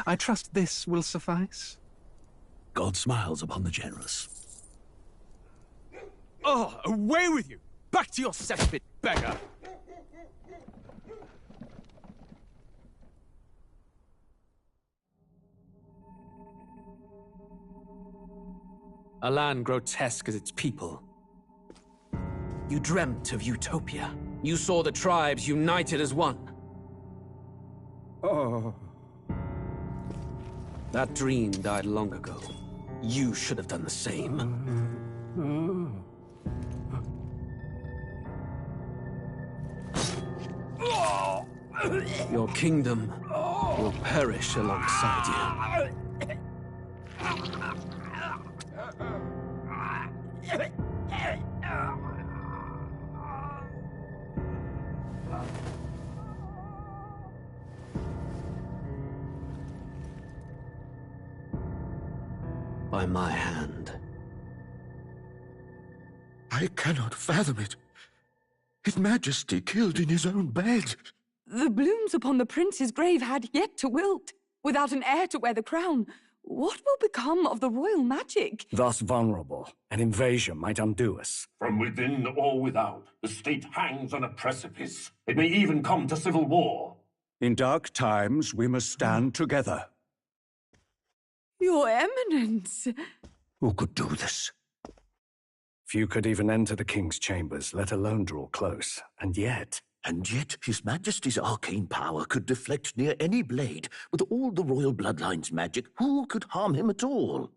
I trust this will suffice? God smiles upon the generous. Oh, away with you! Back to your cesspit, beggar! A land grotesque as its people. You dreamt of utopia. You saw the tribes united as one. Oh. That dream died long ago. You should have done the same. Your kingdom will perish alongside you. By my hand. I cannot fathom it. His Majesty killed in his own bed. The blooms upon the prince's grave had yet to wilt. Without an heir to wear the crown, what will become of the royal magic? Thus vulnerable, an invasion might undo us. From within or without, the state hangs on a precipice. It may even come to civil war. In dark times, we must stand together. Your Eminence! Who could do this? Few could even enter the king's chambers, let alone draw close. And yet His Majesty's arcane power could deflect near any blade. With all the royal bloodline's magic, who could harm him at all?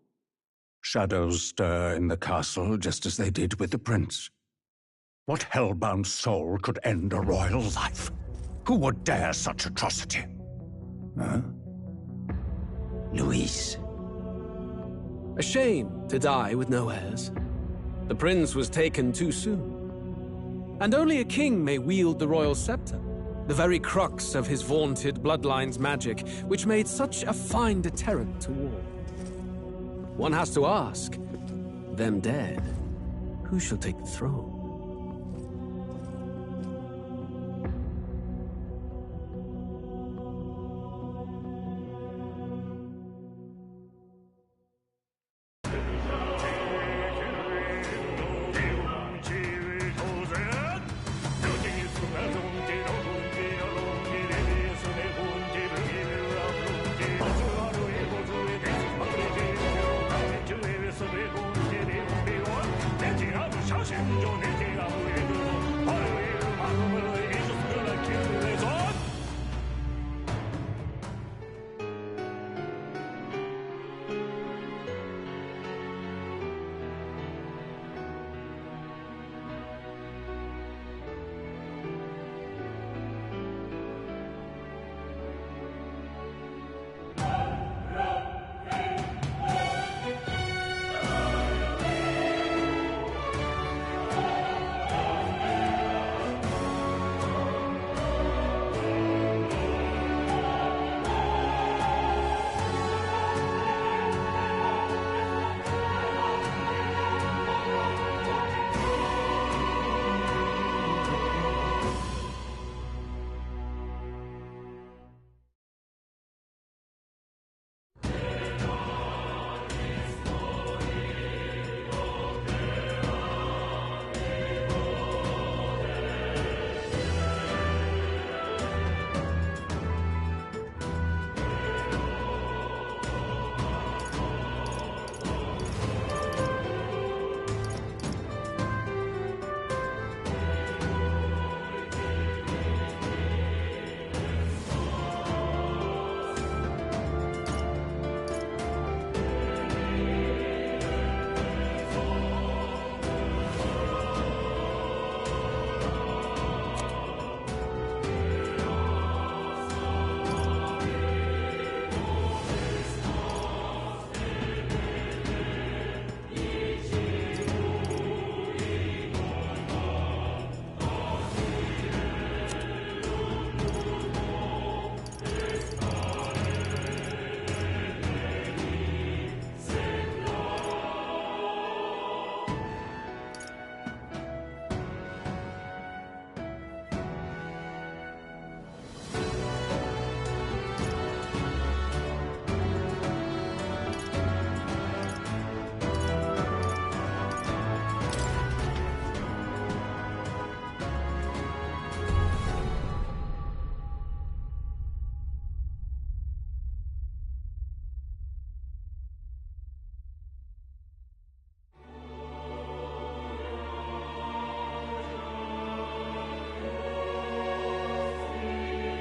shadows stir in the castle just as they did with the prince. What hellbound soul could end a royal life? Who would dare such atrocity? Huh? Luis. A shame to die with no heirs. The prince was taken too soon. And only a king may wield the royal scepter, the very crux of his vaunted bloodline's magic, which made such a fine deterrent to war. One has to ask, them dead, who shall take the throne? 샤신존의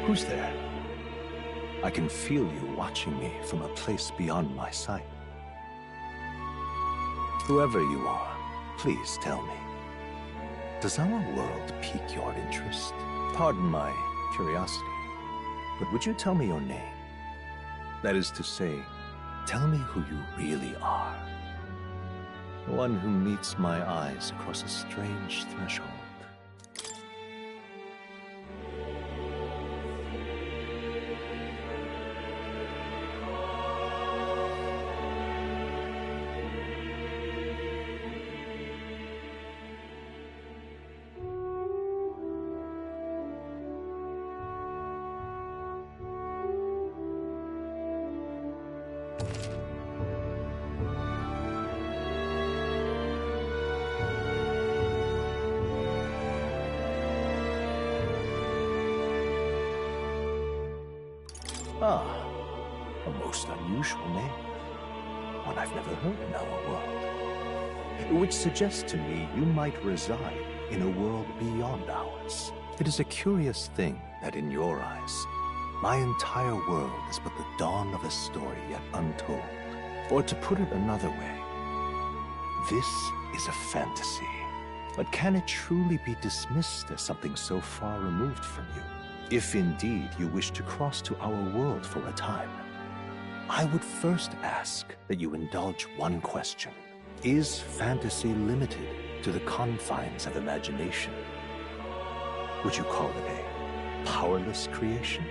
Who's there? I can feel you watching me from a place beyond my sight. Whoever you are, please tell me. Does our world pique your interest? Pardon my curiosity, but would you tell me your name? That is to say, tell me who you really are. The one who meets my eyes across a strange threshold. Ah, a most unusual name. One I've never heard in our world. Which suggests to me you might reside in a world beyond ours. It is a curious thing that in your eyes, my entire world is but the dawn of a story yet untold. Or to put it another way, this is a fantasy. But can it truly be dismissed as something so far removed from you? If indeed you wish to cross to our world for a time, I would first ask that you indulge one question. Is fantasy limited to the confines of imagination? Would you call it a powerless creation?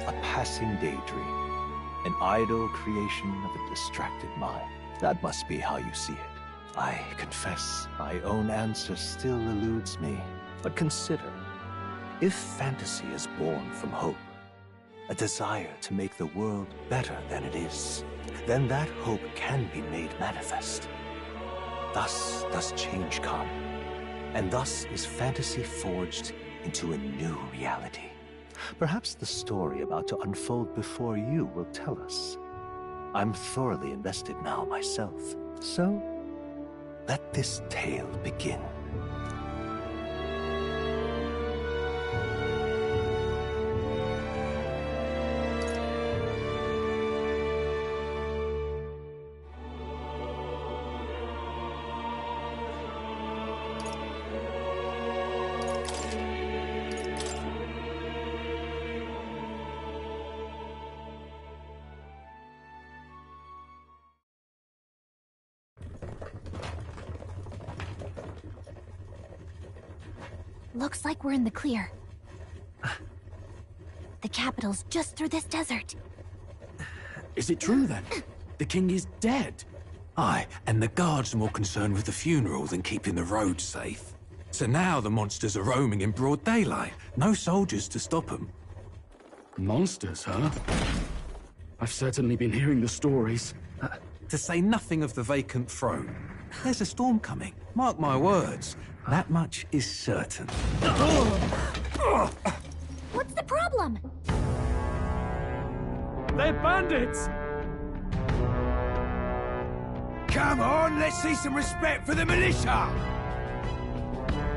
A passing daydream, an idle creation of a distracted mind. That must be how you see it. I confess, my own answer still eludes me. But consider, if fantasy is born from hope, a desire to make the world better than it is, then that hope can be made manifest. Thus does change come, and thus is fantasy forged into a new reality. Perhaps the story about to unfold before you will tell us. I'm thoroughly invested now myself, so let this tale begin. Looks like we're in the clear. The capital's just through this desert. Is it true then? The king is dead? Aye, and the guards are more concerned with the funeral than keeping the roads safe. So now the monsters are roaming in broad daylight. No soldiers to stop them. Monsters, huh? I've certainly been hearing the stories. To say nothing of the vacant throne. There's a storm coming, mark my words. That much is certain. What's the problem? They're bandits! Come on, let's see some respect for the militia!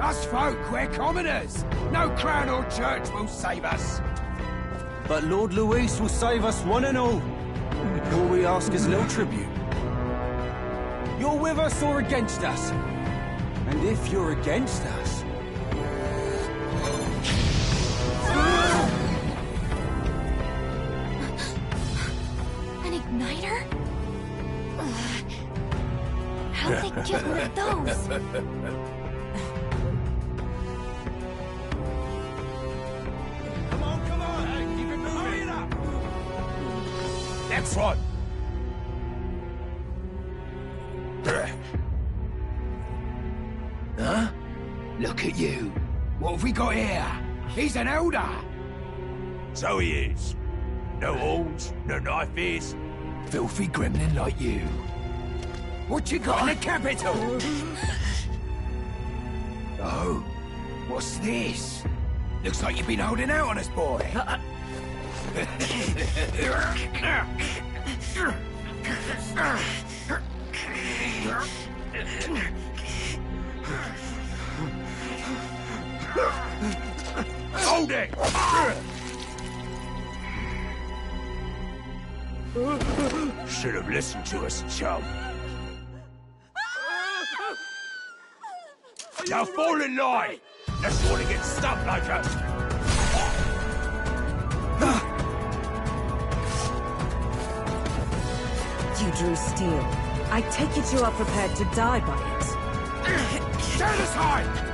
Us folk, we're commoners. No crown or church will save us. But Lord Luis will save us one and all. All we ask is little tribute. You're with us or against us? And if you're against us... An igniter? How'd they get one of those? Come on, keep it moving. Hurry it up! out front. Huh? Look at you. What have we got here? He's an elder. So he is. No horns, no knife ears. Filthy gremlin like you. What you got in the capital? Oh, what's this? Looks like you've been holding out on us, boy. Hold it! Should have listened to us, chum. Now fall in line! Unless you want to get stuck like us! You drew steel. I take it you are prepared to die by it. Stand aside!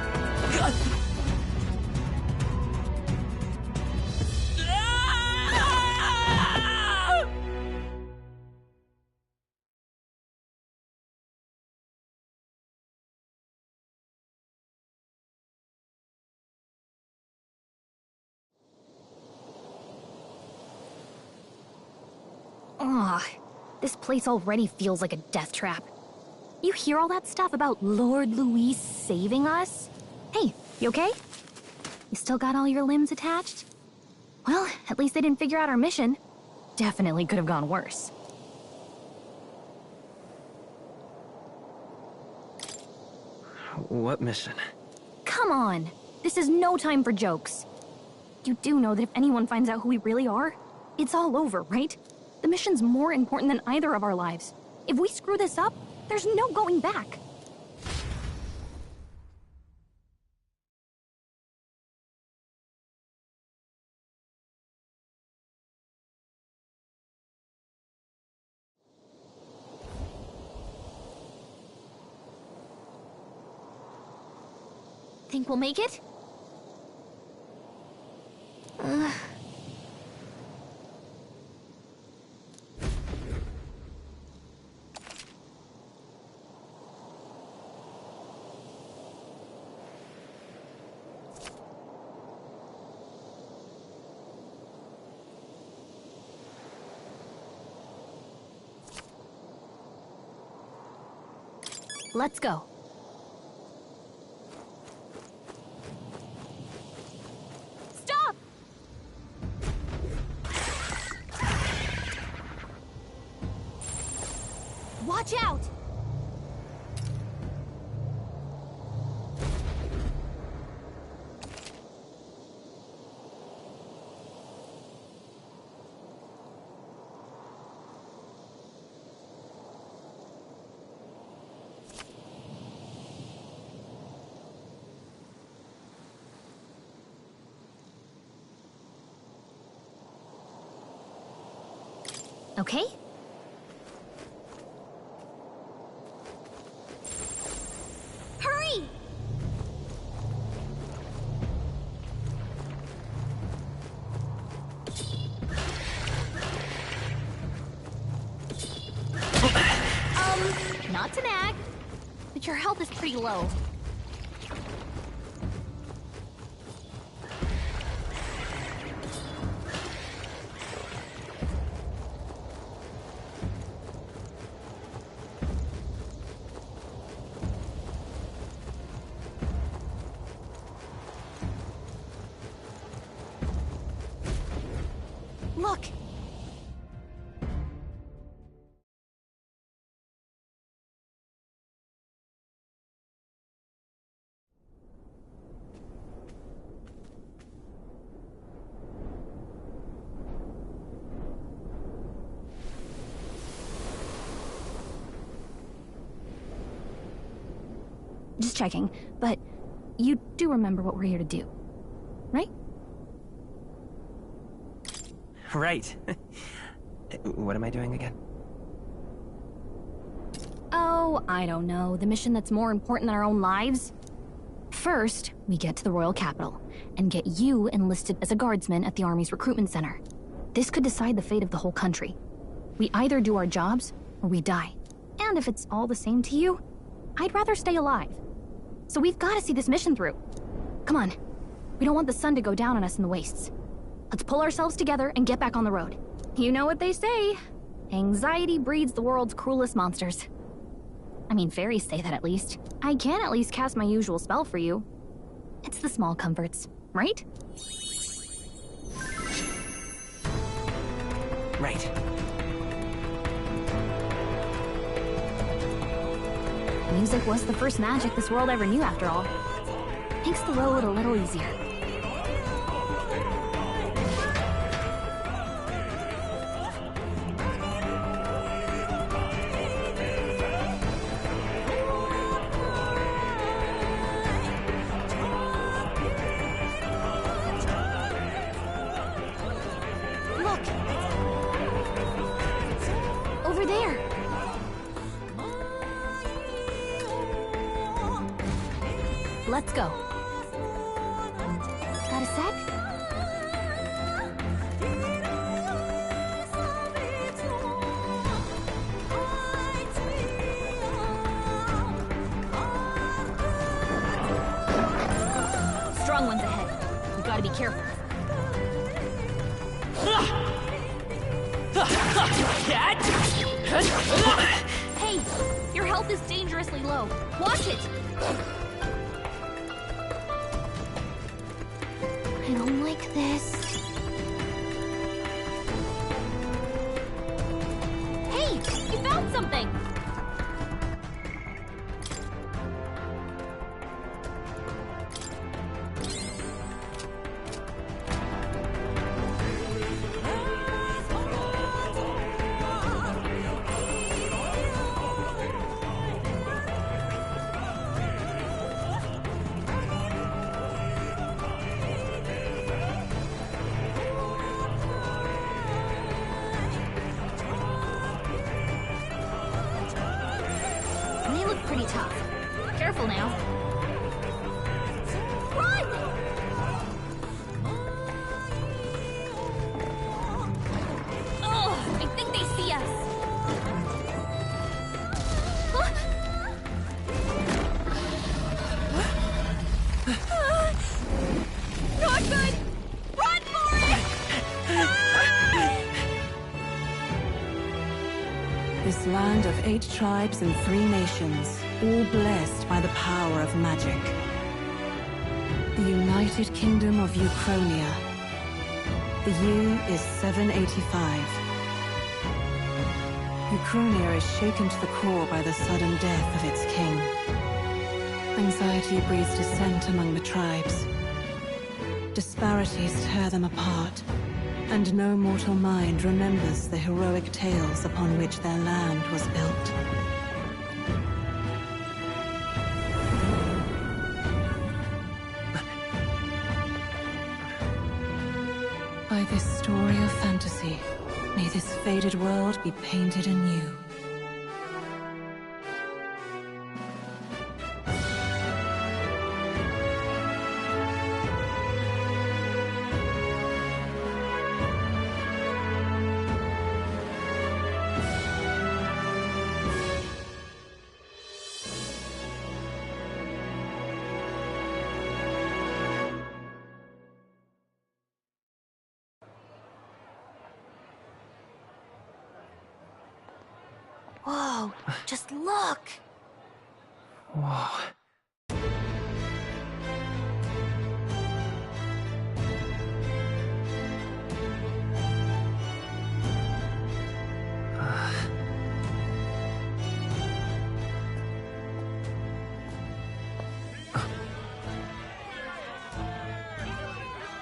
This place already feels like a death trap. You hear all that stuff about Lord Louis saving us? Hey, you okay? You still got all your limbs attached? Well, at least they didn't figure out our mission. Definitely could have gone worse. What mission? Come on! This is no time for jokes. You do know that if anyone finds out who we really are, it's all over, right? The mission's more important than either of our lives. If we screw this up, there's no going back. Think we'll make it? Let's go. Stop! Watch out! Okay? Hurry! Not to nag, but your health is pretty low. Look! Just checking, but you do remember what we're here to do, right? Right. What am I doing again? Oh, I don't know. The mission that's more important than our own lives? First, we get to the royal capital and get you enlisted as a guardsman at the army's recruitment center. This could decide the fate of the whole country. We either do our jobs, or we die. And if it's all the same to you, I'd rather stay alive. So we've got to see this mission through. Come on. We don't want the sun to go down on us in the wastes. Let's pull ourselves together and get back on the road. You know what they say. Anxiety breeds the world's cruelest monsters. I mean, fairies say that at least. I can at least cast my usual spell for you. It's the small comforts, right? Right. Music was the first magic this world ever knew, after all. Makes the road a little easier. Look! Over there! Let's go. Got a sec? Strong ones ahead. We've got to be careful. Hey! Your health is dangerously low. Watch it! I don't like this. Hey! You found something! They look pretty tough. Careful now. Run! Oh, I think they see us. Not good! Run for it! This land of 8 tribes and 3 nations, all blessed by the power of magic. The United Kingdom of Uchronia. The year is 785. Uchronia is shaken to the core by the sudden death of its king. Anxiety breeds dissent among the tribes. Disparities tear them apart, and no mortal mind remembers the heroic tales upon which their land was built. By this story of fantasy, may this faded world be painted anew. Whoa, just look! Whoa.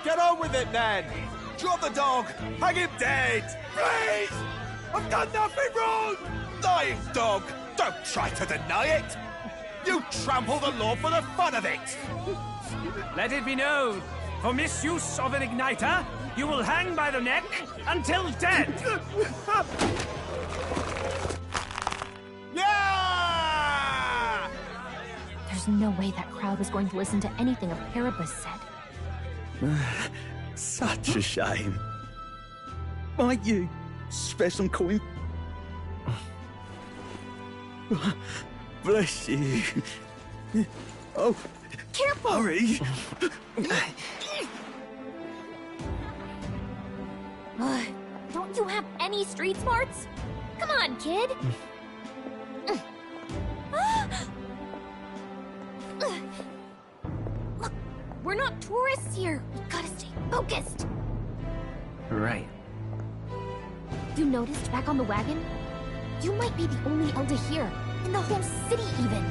Get on with it, then! Drop the dog! Hang him dead! Please! I've done nothing wrong! Lying dog! Don't try to deny it! You trample the law for the fun of it! Let it be known, for misuse of an igniter, you will hang by the neck until dead! Yeah! There's no way that crowd was going to listen to anything a Paribus said. Such a shame. Might you spare some coin Bless you. Oh, careful! Hurry! Don't you have any street smarts? Come on, kid! Look, we're not tourists here. We gotta stay focused. Right. You noticed back on the wagon? You might be the only elder here, in the whole city even.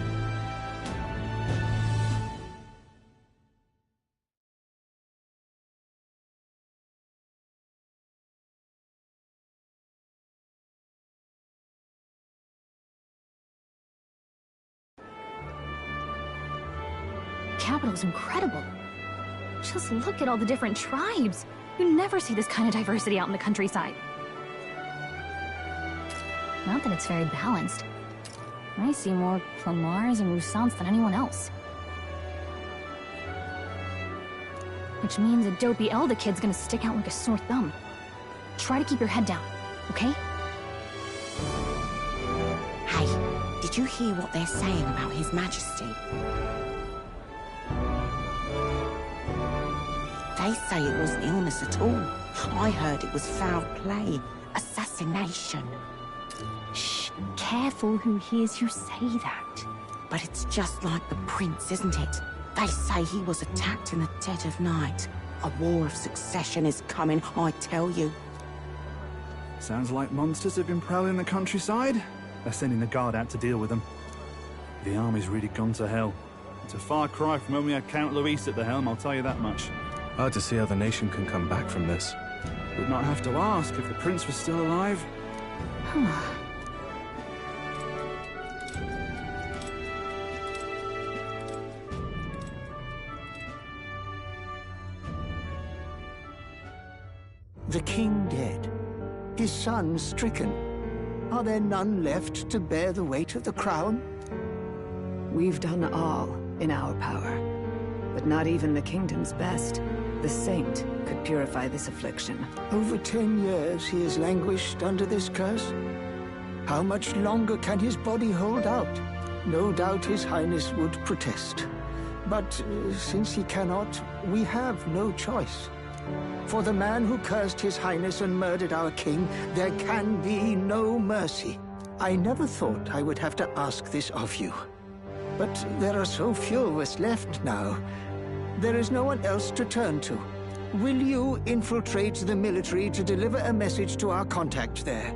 Capital's incredible. Just look at all the different tribes. You never see this kind of diversity out in the countryside. Not that it's very balanced. I see more Clamars and Roussants than anyone else. Which means a dopey Elda kid's gonna stick out like a sore thumb. Try to keep your head down, okay? Hey, did you hear what they're saying about His Majesty? They say it wasn't illness at all. I heard it was foul play, assassination. Shh, careful who hears you say that. But it's just like the prince, isn't it? They say he was attacked in the dead of night. A war of succession is coming, I tell you. Sounds like monsters have been prowling the countryside. They're sending the guard out to deal with them. The army's really gone to hell. It's a far cry from when we had Count Luis at the helm, I'll tell you that much. Hard to see how the nation can come back from this. Would not have to ask if the prince was still alive. The king dead, his son stricken. Are there none left to bear the weight of the crown? We've done all in our power, but not even the kingdom's best. The saint could purify this affliction. Over 10 years he has languished under this curse. How much longer can his body hold out? No doubt his highness would protest. But since he cannot, we have no choice. For the man who cursed his highness and murdered our king, there can be no mercy. I never thought I would have to ask this of you. But there are so few of us left now. There is no one else to turn to. Will you infiltrate the military to deliver a message to our contact there?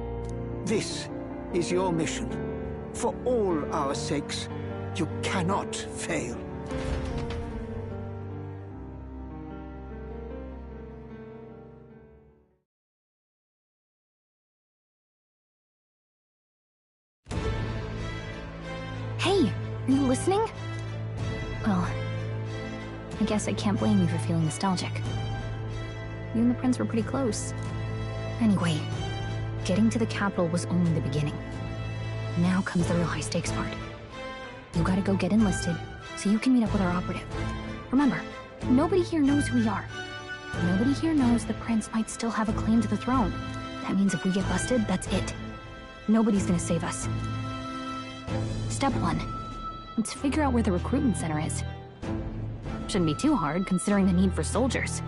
This is your mission. For all our sakes, you cannot fail. Hey, are you listening? Well, I guess I can't blame you for feeling nostalgic. You and the prince were pretty close. Anyway, getting to the capital was only the beginning. Now comes the real high-stakes part. You gotta go get enlisted, so you can meet up with our operative. Remember, nobody here knows who we are. Nobody here knows the prince might still have a claim to the throne. That means if we get busted, that's it. Nobody's gonna save us. Step 1. Let's figure out where the recruitment center is. Shouldn't be too hard, considering the need for soldiers.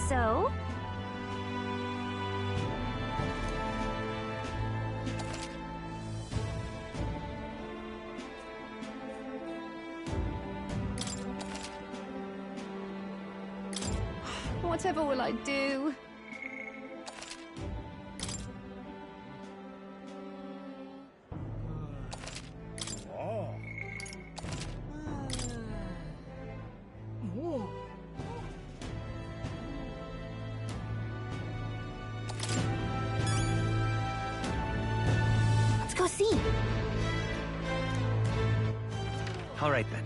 So? Whatever will I do? Let's go see. All right then.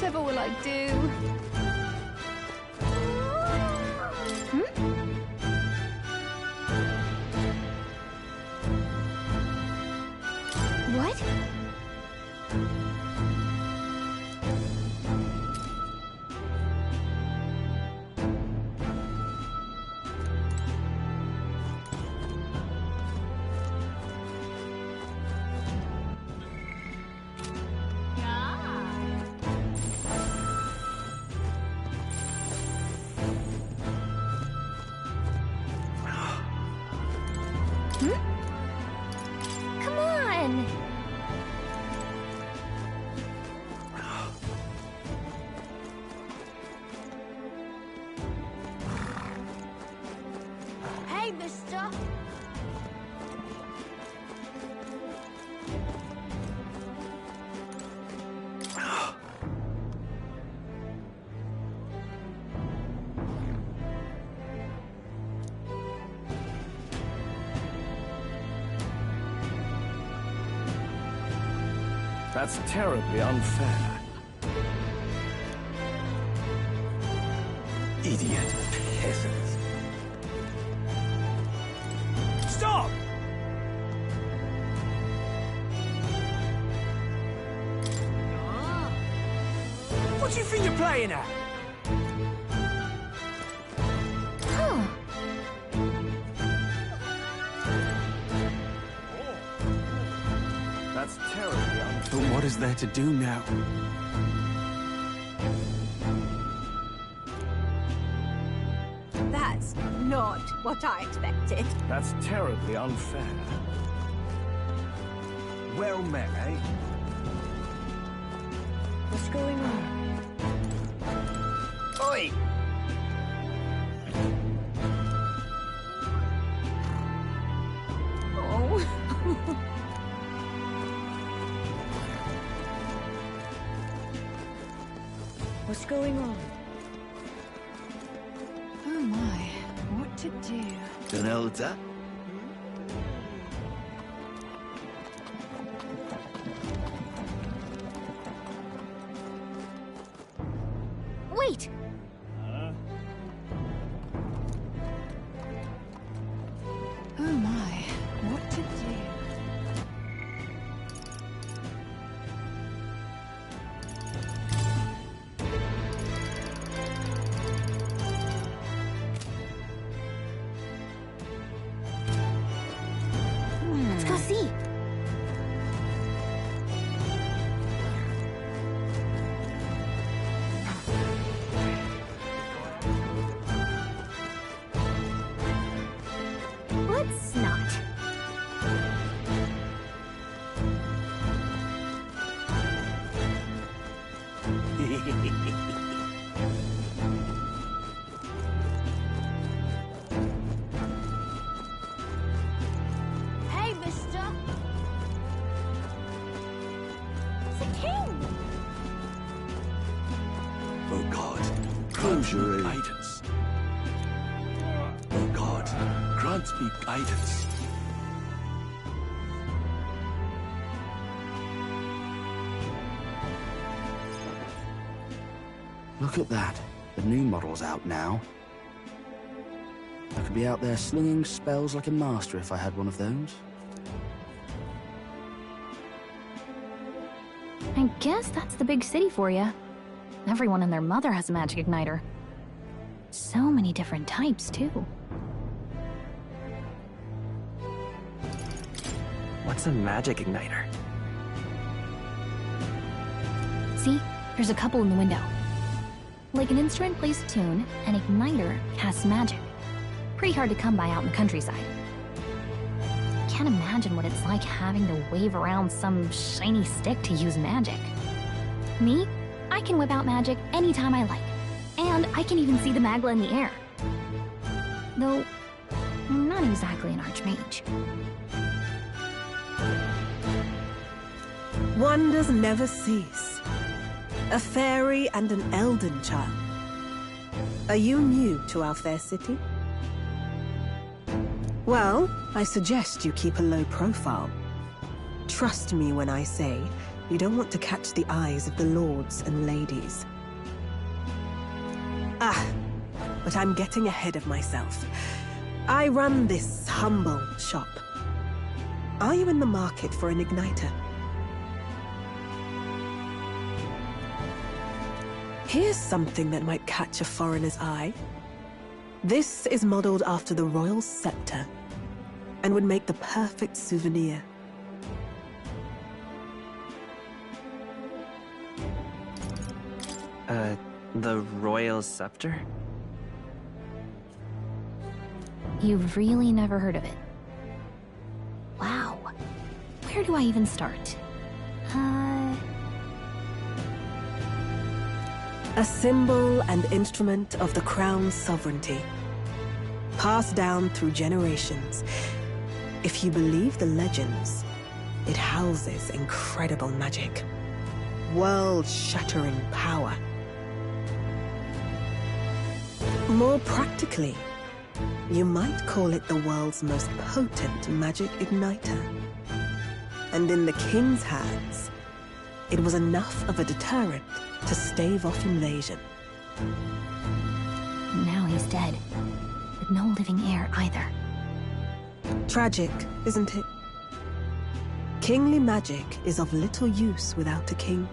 Whatever will I do? What? Come on! Hey, mister! That's terribly unfair. Idiot peasants. Stop! What do you think you're playing at? Huh. That's terribly unfair. But what is there to do now? That's not what I expected. That's terribly unfair. Well met, eh? What's going on? Oi! Oh. What's going on? Oh my, what to do? An elder? Wait! Oh my, what to do? Let's go see. Let's not. Hey, mister! It's a king! Oh God, Close your ears. guidance. Oh God, grant me guidance. Look at that. The new model's out now. I could be out there slinging spells like a master if I had one of those. I guess that's the big city for you. Everyone and their mother has a magic igniter. So many different types, too. What's a magic igniter? See? There's a couple in the window. Like an instrument plays a tune, an igniter casts magic. Pretty hard to come by out in the countryside. Can't imagine what it's like having to wave around some shiny stick to use magic. Me? I can whip out magic anytime I like. And I can even see the magla in the air. Though, I'm not exactly an archmage. Wonders never cease. A fairy and an elden child. Are you new to our fair city? Well, I suggest you keep a low profile. Trust me when I say, You don't want to catch the eyes of the lords and ladies. But I'm getting ahead of myself. I run this humble shop. Are you in the market for an igniter? Here's something that might catch a foreigner's eye. This is modeled after the royal scepter and would make the perfect souvenir. The royal scepter? You've really never heard of it? Wow. Where do I even start? A symbol and instrument of the crown's sovereignty, passed down through generations. If you believe the legends, it houses incredible magic, world-shattering power. More practically, you might call it the world's most potent magic igniter. And in the king's hands, it was enough of a deterrent to stave off invasion. Now he's dead, with no living heir either. Tragic, isn't it? Kingly magic is of little use without a king.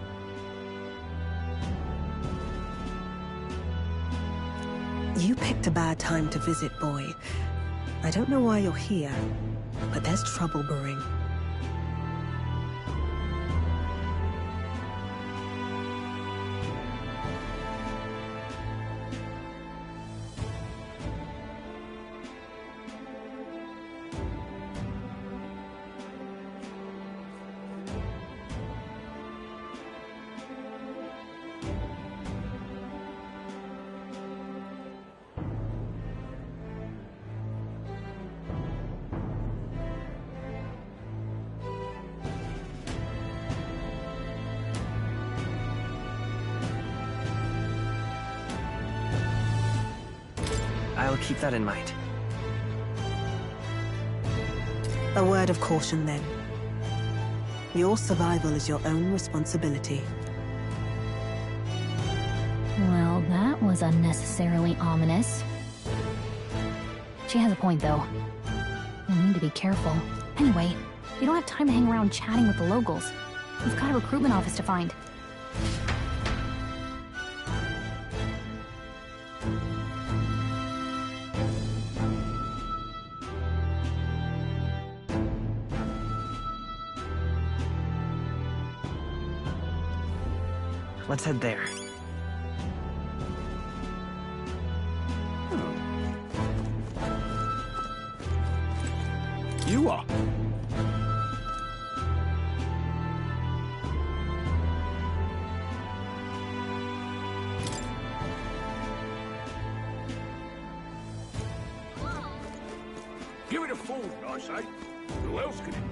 You picked a bad time to visit, boy. I don't know why you're here, but there's trouble brewing. I'll keep that in mind. A word of caution, then. Your survival is your own responsibility. Well, that was unnecessarily ominous. She has a point, though. We'll need to be careful. Anyway, we don't have time to hang around chatting with the locals. We've got a recruitment office to find. Let's head there. You are? Give it a fool, I say. Who else could it be?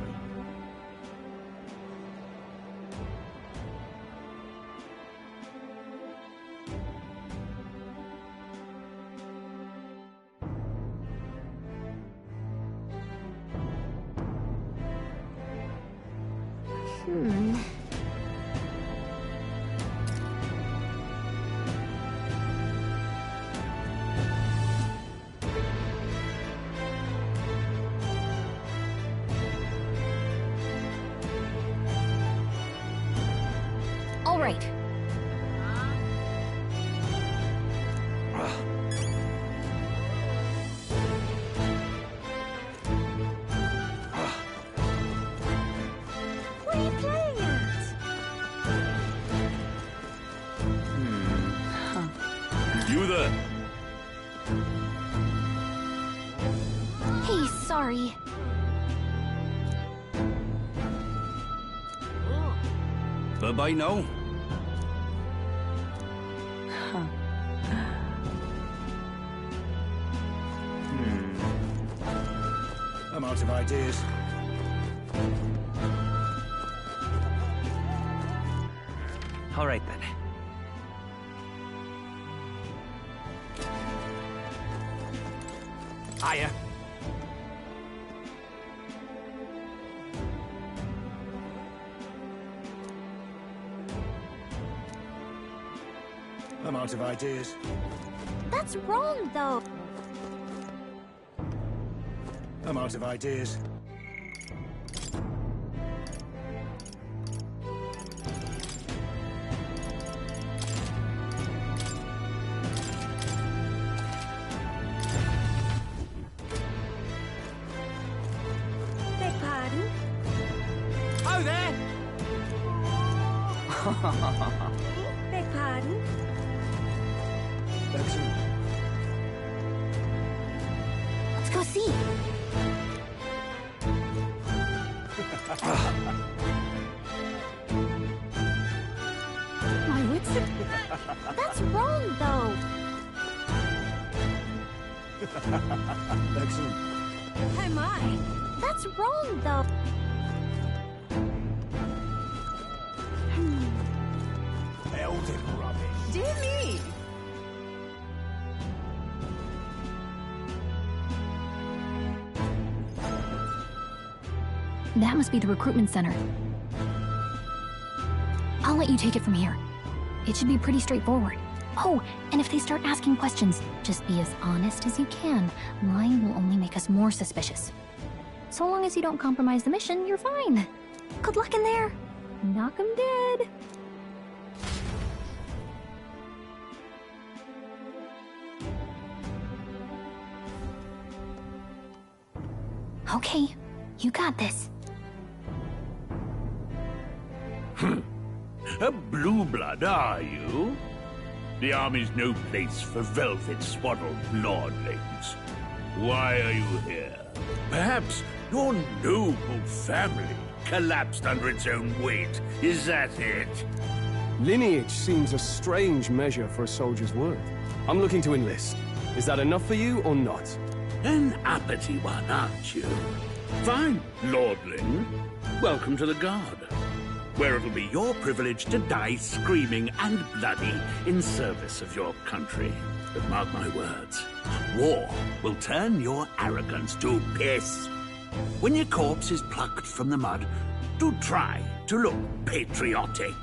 All right. What are you playing at? You there? Hey, sorry. Bye-bye now. I'm out of ideas. All right, then. Hiya. I'm out of ideas. That's wrong, though. I'm out of ideas. Beg pardon? Oh, there! Beg pardon? Excellent. Let's go see. My wits are... That's wrong, though. Excellent. Oh my. That's wrong, though. Elden rubbish. Dear me! That must be the recruitment center. I'll let you take it from here. It should be pretty straightforward. Oh, and if they start asking questions, just be as honest as you can. Lying will only make us more suspicious. So long as you don't compromise the mission, you're fine. Good luck in there. Knock 'em dead. Okay, you got this. A blue blood, are you? The army's no place for velvet-swaddled lordlings. Why are you here? Perhaps your noble family collapsed under its own weight. Is that it? Lineage seems a strange measure for a soldier's worth. I'm looking to enlist. Is that enough for you or not? An uppity one, aren't you? Fine, lordling. Welcome to the Guard, where it'll be your privilege to die screaming and bloody in service of your country. But mark my words, war will turn your arrogance to piss. When your corpse is plucked from the mud, do try to look patriotic.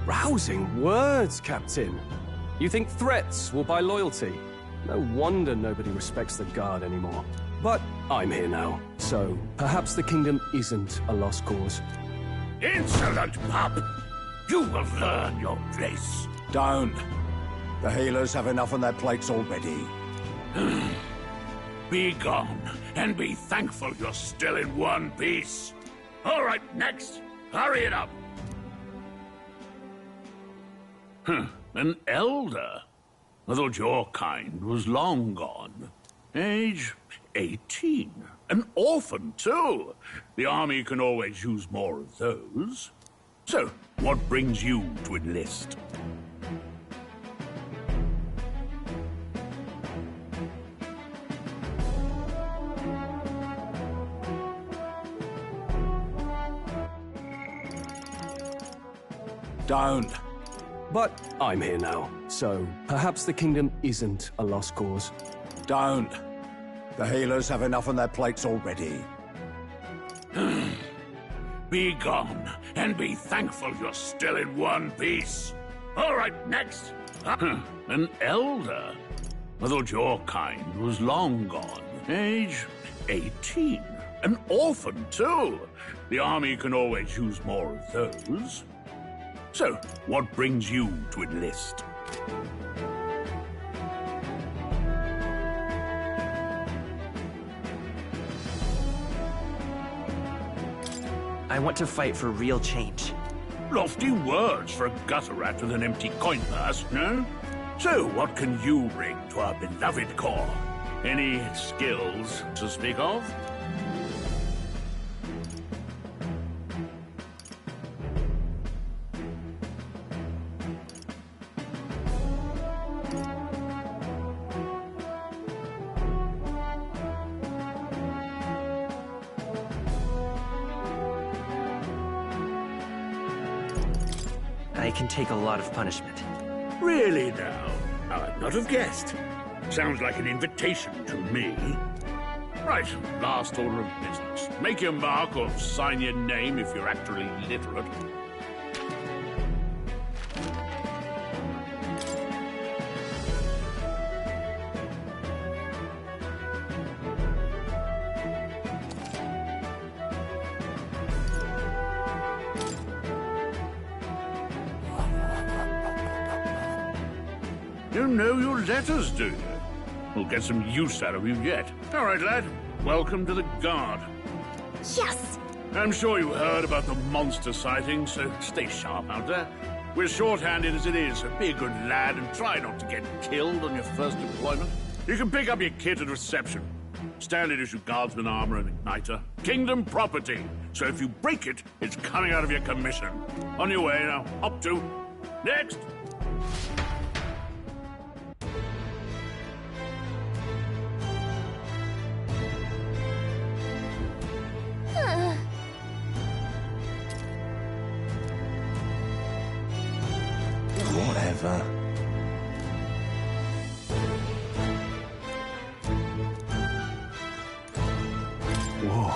Rousing words, Captain. You think threats will buy loyalty? No wonder nobody respects the Guard anymore. But I'm here now, so perhaps the kingdom isn't a lost cause. Insolent pup! You will learn your place. Don't. The healers have enough on their plates already. Be gone, and be thankful you're still in one piece. All right, next. Hurry it up. An elder? I thought your kind was long gone. Age 18. An orphan, too. The army can always use more of those. So, what brings you to enlist? Don't. But I'm here now, so perhaps the kingdom isn't a lost cause. Don't. The healers have enough on their plates already. Be gone, and be thankful you're still in one piece. All right, next. An elder? I thought your kind was long gone. Age 18. An orphan, too. The army can always use more of those. So, what brings you to enlist? I want to fight for real change. Lofty words for a gutter rat with an empty coin purse, no? So, what can you bring to our beloved corps? Any skills to speak of? I can take a lot of punishment. Really now? I'd not have guessed. Sounds like an invitation to me. Right, last order of business. Make your mark or sign your name if you're actually literate. You know your letters, do you? We'll get some use out of you yet. All right, lad. Welcome to the Guard. Yes! I'm sure you heard about the monster sightings, so stay sharp out there. We're short-handed as it is, so be a good lad and try not to get killed on your first deployment. You can pick up your kit at reception. Standard issue guardsman armor and igniter. Kingdom property. So if you break it, it's coming out of your commission. On your way now. Up to. Next! Whatever. Whoa.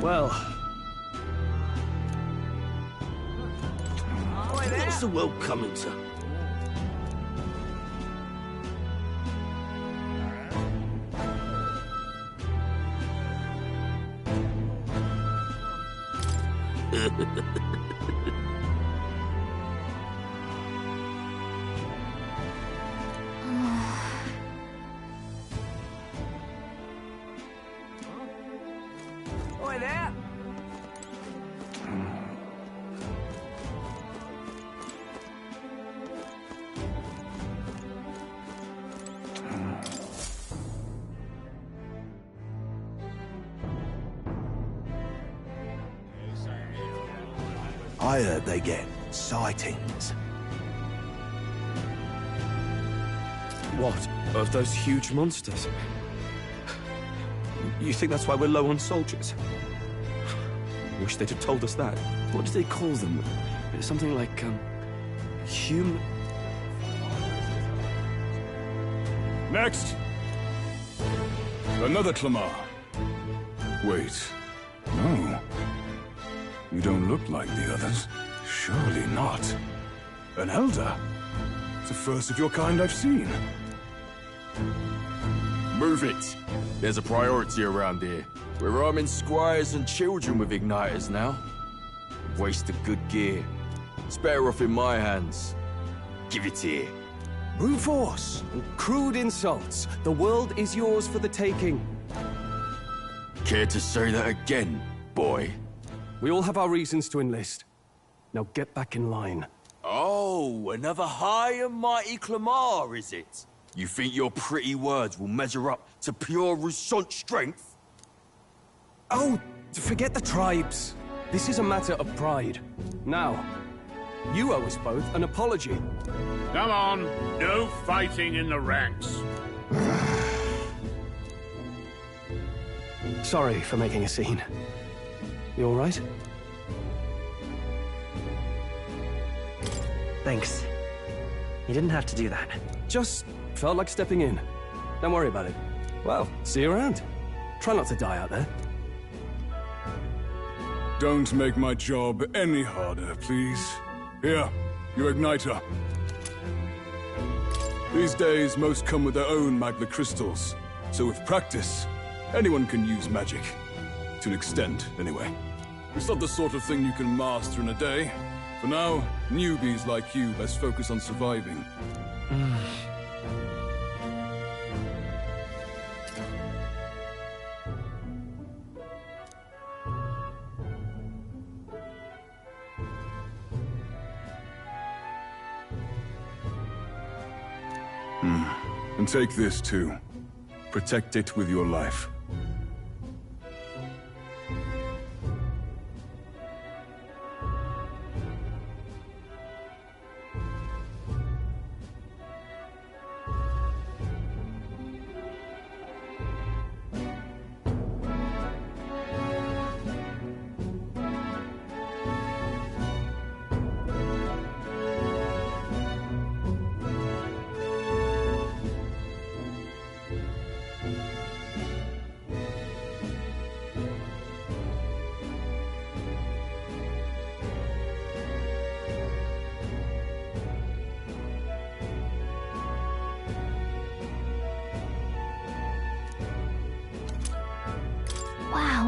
Well, what's the world coming to? Oi there! I heard they get sightings. What? Of those huge monsters? You think that's why we're low on soldiers? Wish they'd have told us that. What do they call them? Something like, human... Next! Another Clamar. Wait. No. You don't look like the others. Surely not. An elder? It's the first of your kind I've seen. Move it. There's a priority around here. We're arming squires and children with igniters now. Waste of good gear. It's better off in my hands. Give it here. Brute force and crude insults. The world is yours for the taking. Care to say that again, boy? We all have our reasons to enlist. Now get back in line. Oh, another high and mighty Clamar, is it? You think your pretty words will measure up to pure Roussant strength? Oh, forget the tribes. This is a matter of pride. Now, you owe us both an apology. Come on, no fighting in the ranks. Sorry for making a scene. You all right? Thanks. You didn't have to do that. Just felt like stepping in. Don't worry about it. Well, see you around. Try not to die out there. Don't make my job any harder, please. Here, your igniter. These days, most come with their own magna crystals. So with practice, anyone can use magic. To an extent, anyway. It's not the sort of thing you can master in a day. For now, newbies like you best focus on surviving. And take this too. Protect it with your life.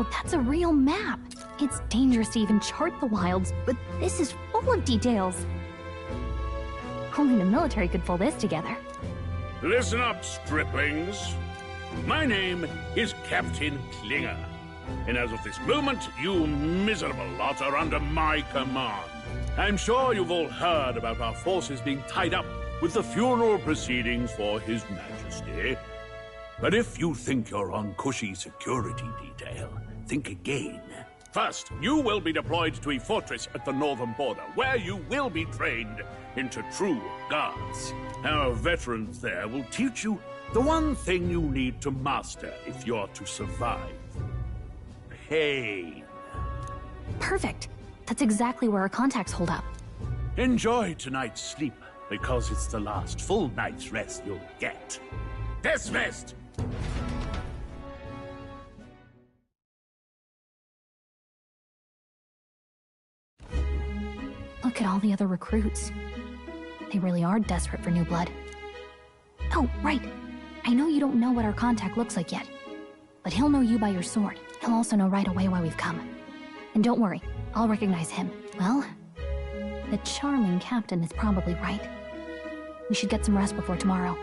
Wow, that's a real map. It's dangerous to even chart the wilds, but this is full of details. Only the military could pull this together. Listen up, striplings. My name is Captain Klinger, and as of this moment, you miserable lot are under my command. I'm sure you've all heard about our forces being tied up with the funeral proceedings for His Majesty. But if you think you're on cushy security detail, think again. First, you will be deployed to a fortress at the northern border, where you will be trained into true guards. Our veterans there will teach you the one thing you need to master if you're to survive. Pain. Perfect. That's exactly where our contacts hold up. Enjoy tonight's sleep, because it's the last full night's rest you'll get. Dismissed! Look at all the other recruits. They really are desperate for new blood. Oh, right. I know you don't know what our contact looks like yet, but he'll know you by your sword. He'll also know right away why we've come. And don't worry, I'll recognize him. Well, the charming captain is probably right. We should get some rest before tomorrow.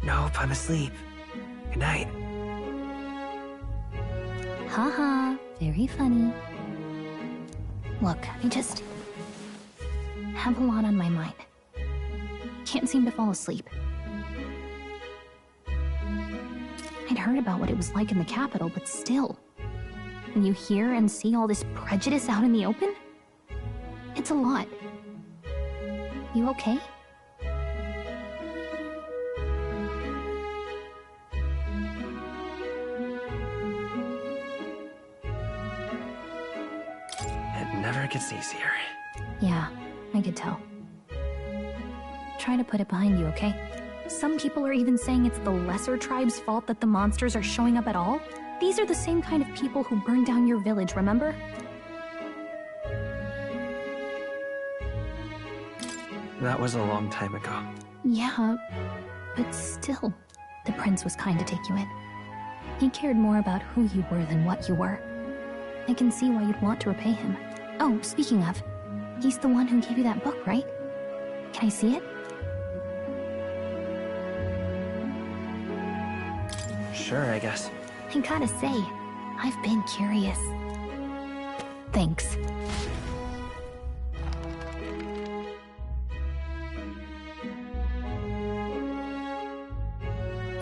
Nope, I'm asleep. Good night. Haha, very funny. Look, I just have a lot on my mind. Can't seem to fall asleep. I'd heard about what it was like in the capital, but still. When you hear and see all this prejudice out in the open, it's a lot. You okay? It never gets easier. Yeah, I could tell. Try to put it behind you, okay? Some people are even saying it's the lesser tribe's fault that the monsters are showing up at all. These are the same kind of people who burned down your village, remember? That was a long time ago. Yeah, but still, the prince was kind to take you in. He cared more about who you were than what you were. I can see why you'd want to repay him. Oh, speaking of, he's the one who gave you that book, right? Can I see it? Sure, I guess. I gotta say, I've been curious. Thanks.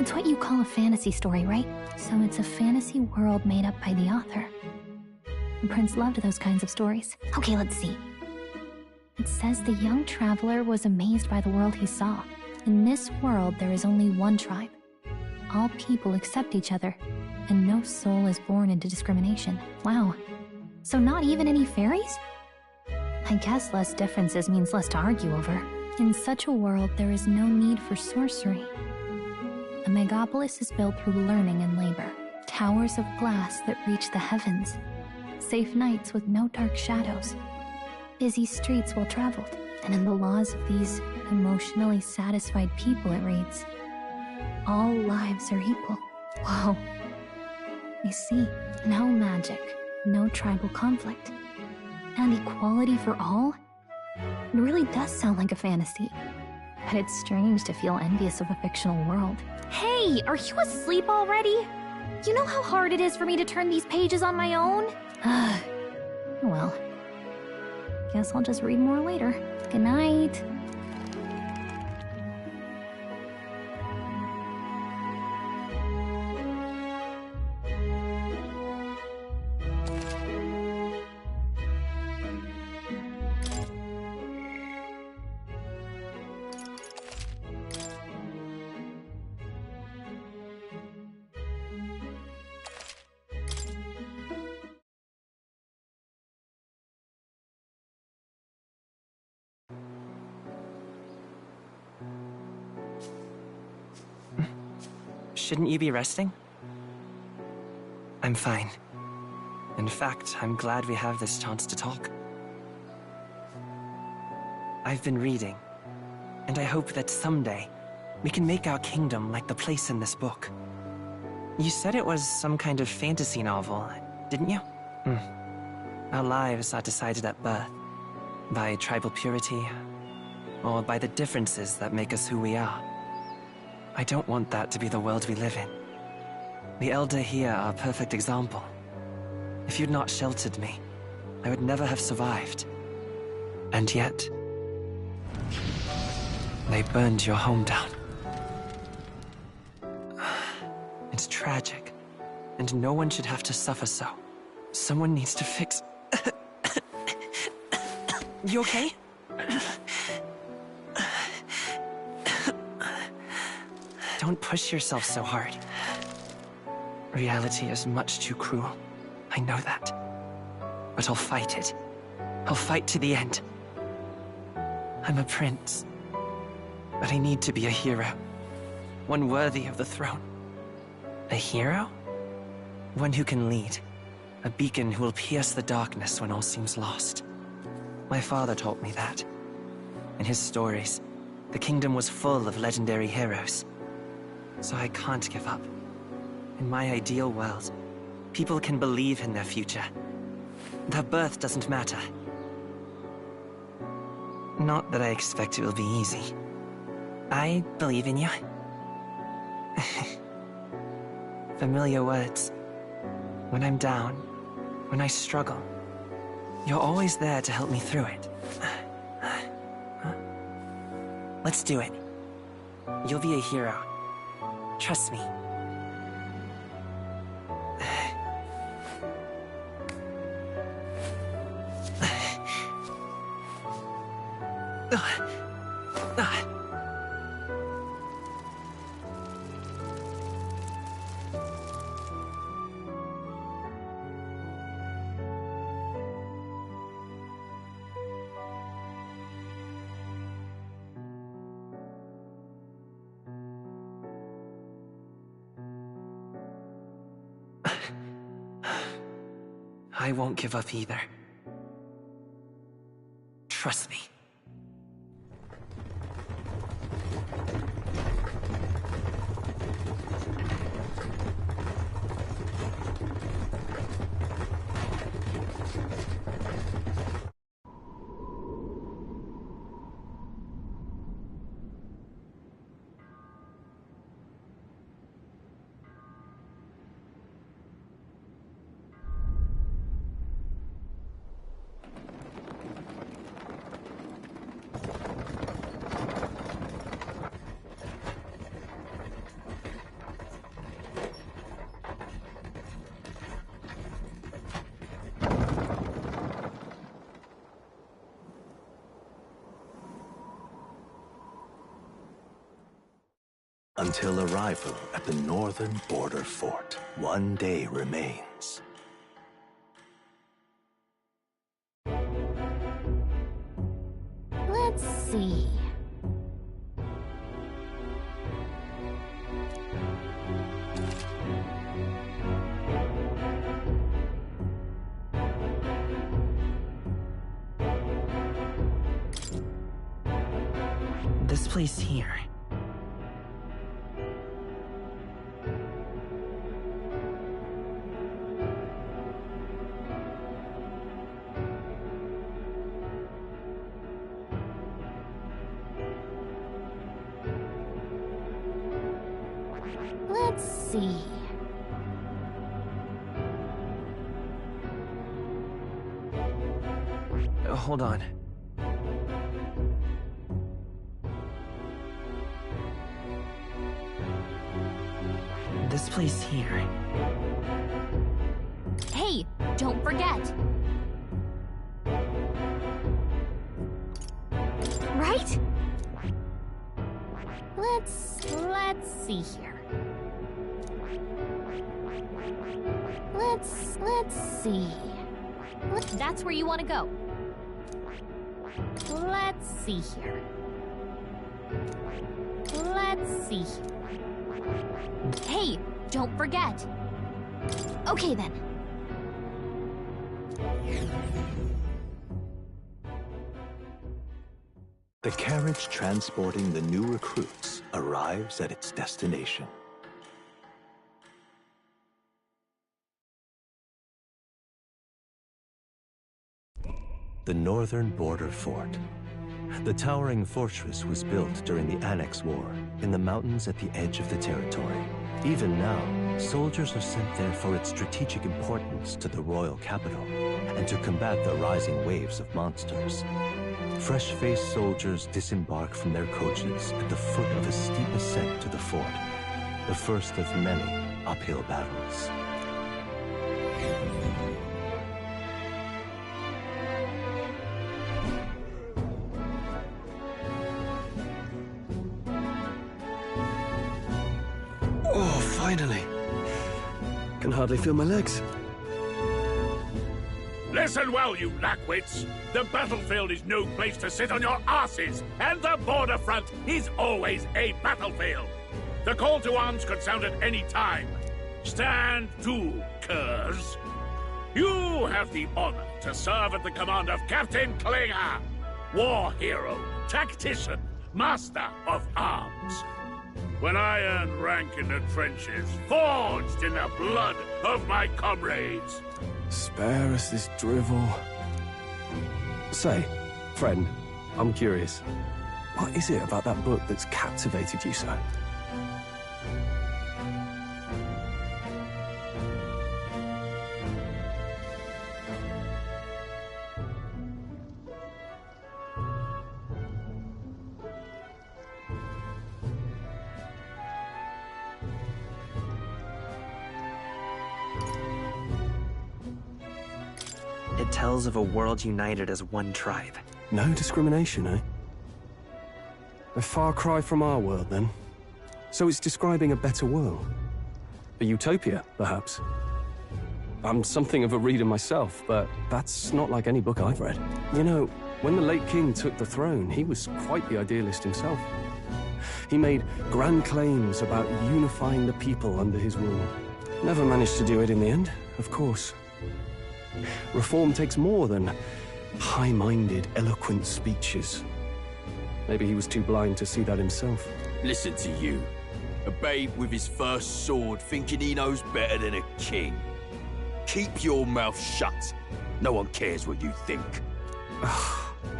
It's what you call a fantasy story, right? So it's a fantasy world made up by the author. The prince loved those kinds of stories. Okay, let's see. It says the young traveler was amazed by the world he saw. In this world, there is only one tribe. All people accept each other, and no soul is born into discrimination. Wow. So not even any fairies? I guess less differences means less to argue over. In such a world, there is no need for sorcery. A megapolis is built through learning and labor. Towers of glass that reach the heavens. Safe nights with no dark shadows. Busy streets well traveled. And in the laws of these emotionally satisfied people, it reads, all lives are equal. Whoa. I see. No magic, no tribal conflict, and equality for all? It really does sound like a fantasy. But it's strange to feel envious of a fictional world. Hey, are you asleep already? You know how hard it is for me to turn these pages on my own? Well, guess I'll just read more later. Good night. Shouldn't you be resting? I'm fine. In fact, I'm glad we have this chance to talk. I've been reading, and I hope that someday we can make our kingdom like the place in this book. You said it was some kind of fantasy novel, didn't you? Our lives are decided at birth, by tribal purity, or by the differences that make us who we are. I don't want that to be the world we live in. The Elder here are a perfect example. If you'd not sheltered me, I would never have survived. And yet, they burned your home down. It's tragic, and no one should have to suffer so. Someone needs to fix... You okay? Don't push yourself so hard. Reality is much too cruel. I know that. But I'll fight it. I'll fight to the end. I'm a prince. But I need to be a hero. One worthy of the throne. A hero? One who can lead. A beacon who will pierce the darkness when all seems lost. My father taught me that. In his stories, the kingdom was full of legendary heroes. So I can't give up. In my ideal world, people can believe in their future. Their birth doesn't matter. Not that I expect it will be easy. I believe in you. Familiar words. When I'm down, when I struggle, you're always there to help me through it. Let's do it. You'll be a hero. Trust me. I won't give up either. Trust me. Until arrival at the northern border fort, one day remains. Let's see. This place here. Let's see. Hold on. This place here. Hey, don't forget. Right? Let's see here. Let's see. That's where you want to go. Let's see here. Let's see here. Hey, don't forget. Okay then. The carriage transporting the new recruits arrives at its destination. The northern border fort. The towering fortress was built during the Annex War in the mountains at the edge of the territory. Even now, soldiers are sent there for its strategic importance to the royal capital and to combat the rising waves of monsters. Fresh-faced soldiers disembark from their coaches at the foot of a steep ascent to the fort, the first of many uphill battles. Oh, finally. Can hardly feel my legs. Listen well, you lackwits. The battlefield is no place to sit on your asses, and the border front is always a battlefield. The call to arms could sound at any time. Stand to, curs. You have the honor to serve at the command of Captain Klinger, war hero, tactician, master of arms. When I earned rank in the trenches, forged in the blood of my comrades. Spare us this drivel. Say, friend, I'm curious. What is it about that book that's captivated you so? It tells of a world united as one tribe. No discrimination, eh? A far cry from our world, then. So it's describing a better world. A utopia, perhaps. I'm something of a reader myself, but that's not like any book I've read. You know, when the late king took the throne, he was quite the idealist himself. He made grand claims about unifying the people under his rule. Never managed to do it in the end, of course. Reform takes more than high-minded, eloquent speeches. Maybe he was too blind to see that himself. Listen to you. A babe with his first sword thinking he knows better than a king. Keep your mouth shut. No one cares what you think.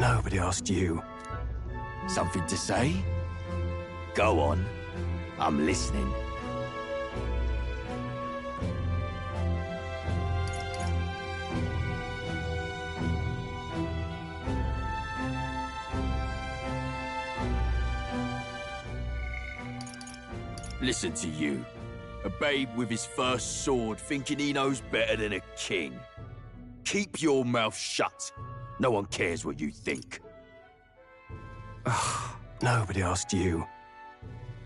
Nobody asked you. Something to say? Go on. I'm listening. Listen to you. A babe with his first sword thinking he knows better than a king. Keep your mouth shut. No one cares what you think. Nobody asked you.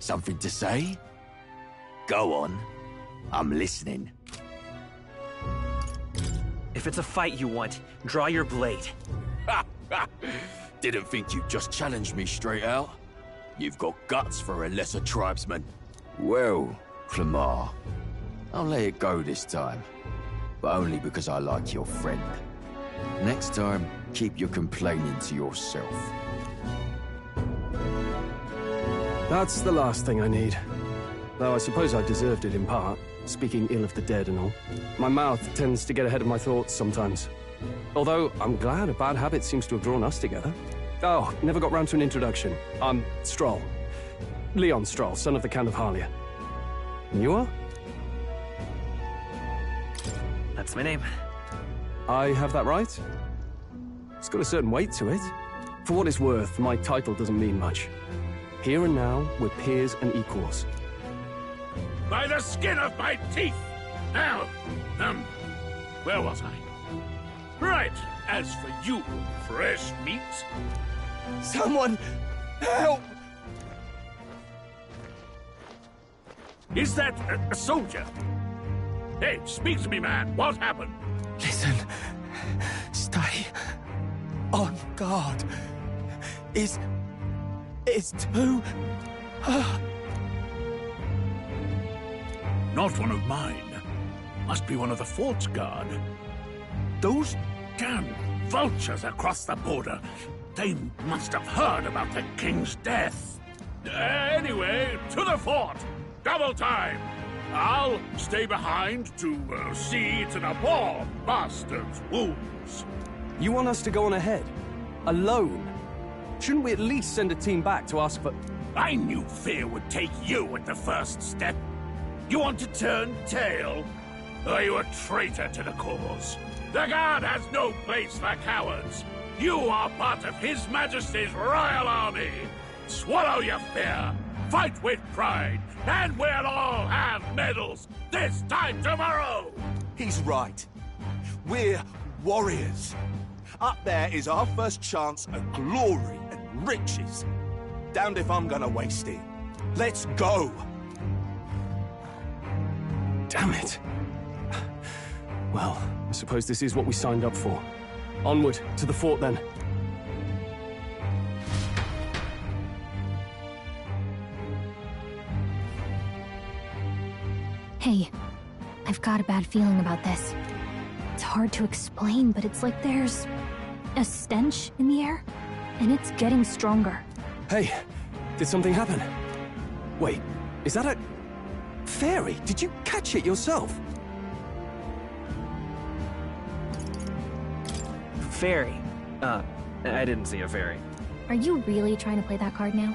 Something to say? Go on. I'm listening. If it's a fight you want, draw your blade. Didn't think you'd just challenge me straight out. You've got guts for a lesser tribesman. Well, Clemar, I'll let it go this time. But only because I like your friend. Next time, keep your complaining to yourself. That's the last thing I need. Though I suppose I deserved it in part, speaking ill of the dead and all. My mouth tends to get ahead of my thoughts sometimes. Although, I'm glad a bad habit seems to have drawn us together. Oh, never got round to an introduction. I'm Stroll. Leon Stroll, son of the Count of Harlia. And you are? That's my name. I have that right? It's got a certain weight to it. For what it's worth, my title doesn't mean much. Here and now, we're peers and equals. By the skin of my teeth! Now, where was I? Right, as for you, fresh meat... Someone, help! Is that a soldier? Hey, speak to me, man. What happened? Listen. Stay on guard. It's too... Not one of mine. Must be one of the fort's guard. Those damn vultures across the border. They must have heard about the king's death. Anyway, to the fort. Double time. I'll stay behind to see to the poor bastard's wounds. You want us to go on ahead? Alone? Shouldn't we at least send a team back to ask for... I knew fear would take you at the first step. You want to turn tail? Are you a traitor to the cause? The Guard has no place for cowards. You are part of His Majesty's Royal Army. Swallow your fear. Fight with pride. And we'll all have medals this time tomorrow. He's right. We're warriors. Up there is our first chance at glory and riches. Damned if I'm gonna waste it. Let's go! Damn it. Well, I suppose this is what we signed up for. Onward, to the fort then. Hey, I've got a bad feeling about this. It's hard to explain, but it's like there's a stench in the air, and it's getting stronger. Hey, did something happen? Wait, is that a... fairy? Did you catch it yourself? Fairy? I didn't see a fairy. Are you really trying to play that card now?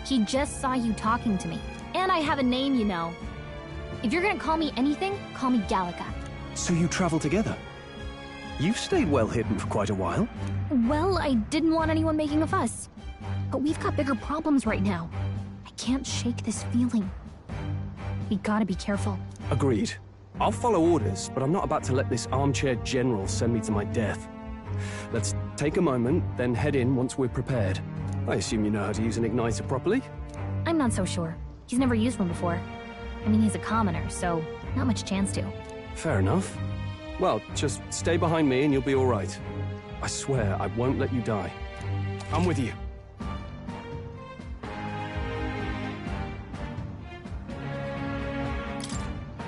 He just saw you talking to me. And I have a name, you know. If you're gonna call me anything, call me Gallica. So you travel together? You've stayed well hidden for quite a while. Well, I didn't want anyone making a fuss. But we've got bigger problems right now. I can't shake this feeling. We gotta be careful. Agreed. I'll follow orders, but I'm not about to let this armchair general send me to my death. Let's take a moment, then head in once we're prepared. I assume you know how to use an igniter properly? I'm not so sure. He's never used one before. I mean, he's a commoner, so not much chance to. Fair enough. Well, just stay behind me and you'll be all right. I swear I won't let you die. I'm with you.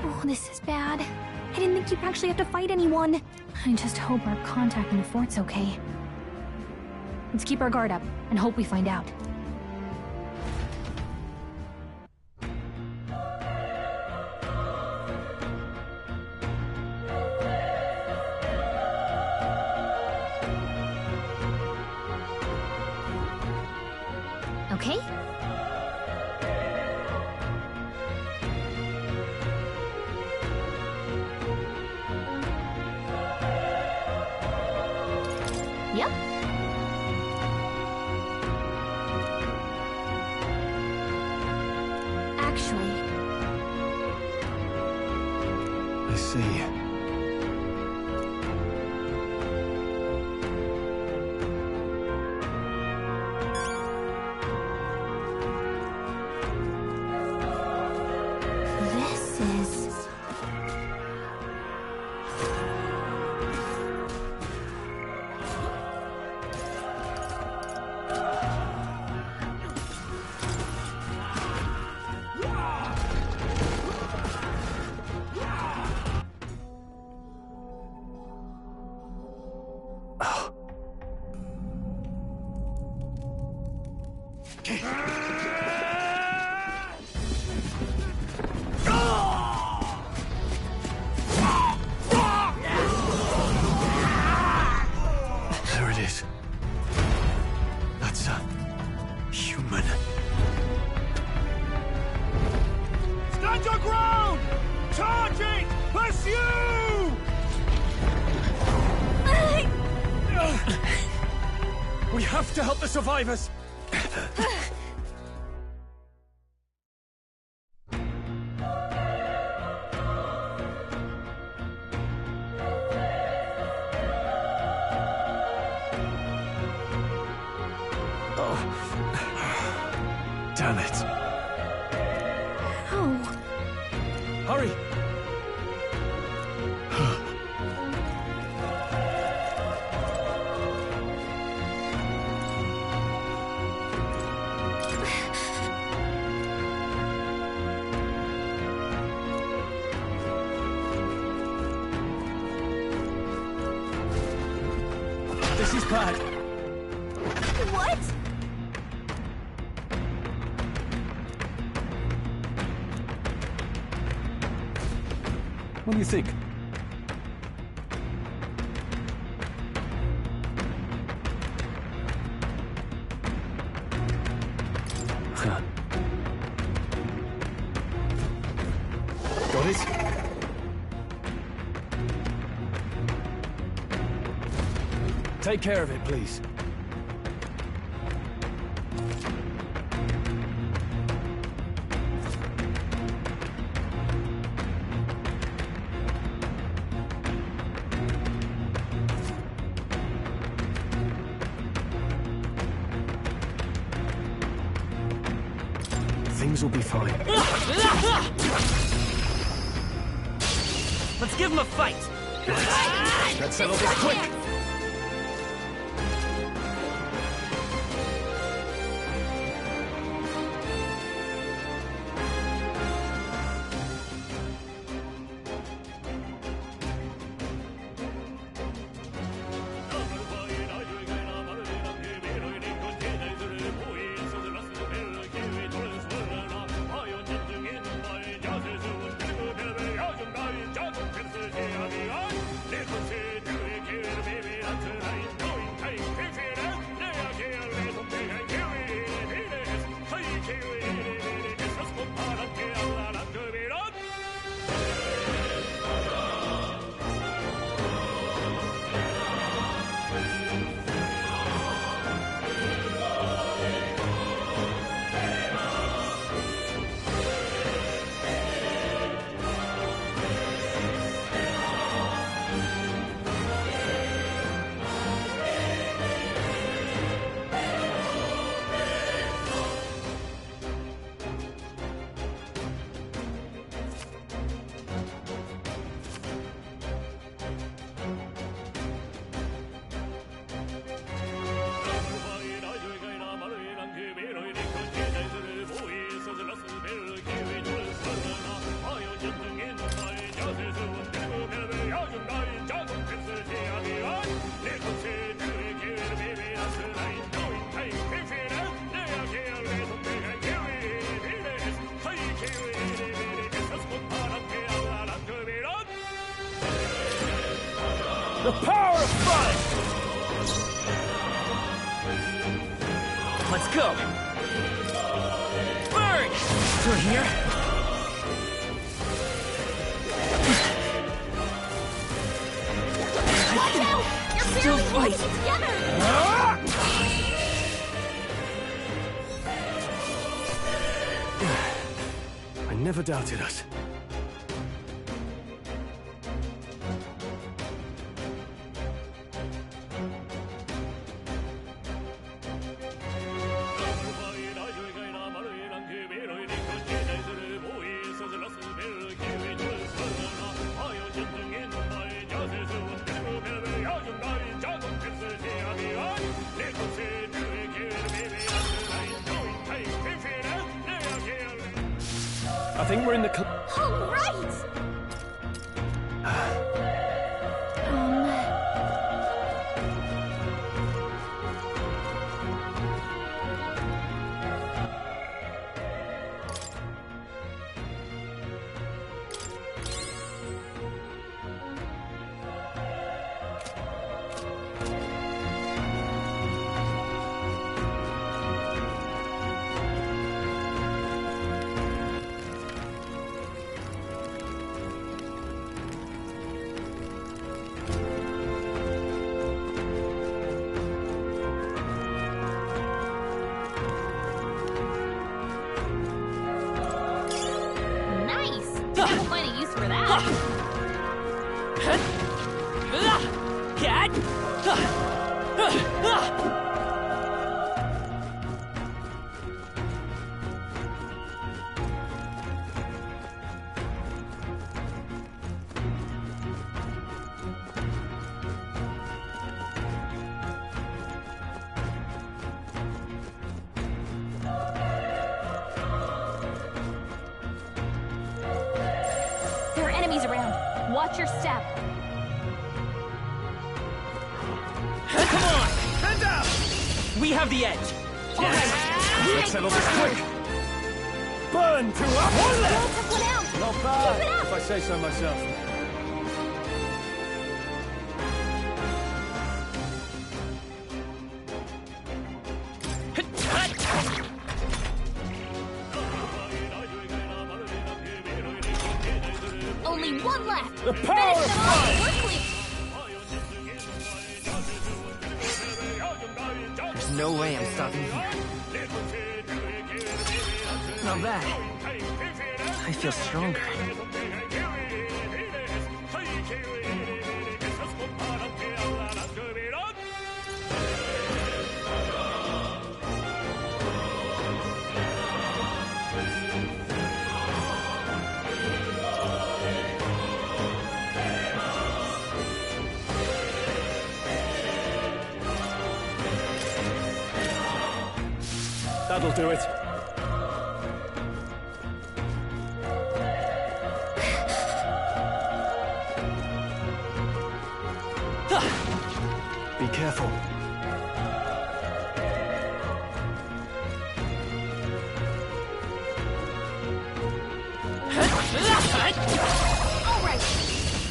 Oh, this is bad. I didn't think you'd actually have to fight anyone. I just hope our contact in the fort's okay. Let's keep our guard up and hope we find out. Okay? Yep. Actually... I see. This is... There it is. That's a human. Stand your ground! Charging! Pursue! We have to help the survivors! Damn it. Oh. Hurry! This is bad. What? What do you think? Got it? Take care of it, please. Things will be fine. Let's give him a fight! Let's settle this quick! Le The power of fun! Let's go! Burn! Through here? Watch out! You're Still barely fight. holding it together! I never doubted us. I think we're in the... All right! Nice! We'll find a use for that. There are enemies around. Watch your step. Come on! Hands up! We have the edge. Yes. Let's settle this quick! Burn to us! We'll took one out. Not Keep it bad, up. if I say so myself. Only one left. The power Finish of them off fun! quickly. There's no way I'm stopping here. Not bad. I feel stronger. That'll do it. Be careful. All right.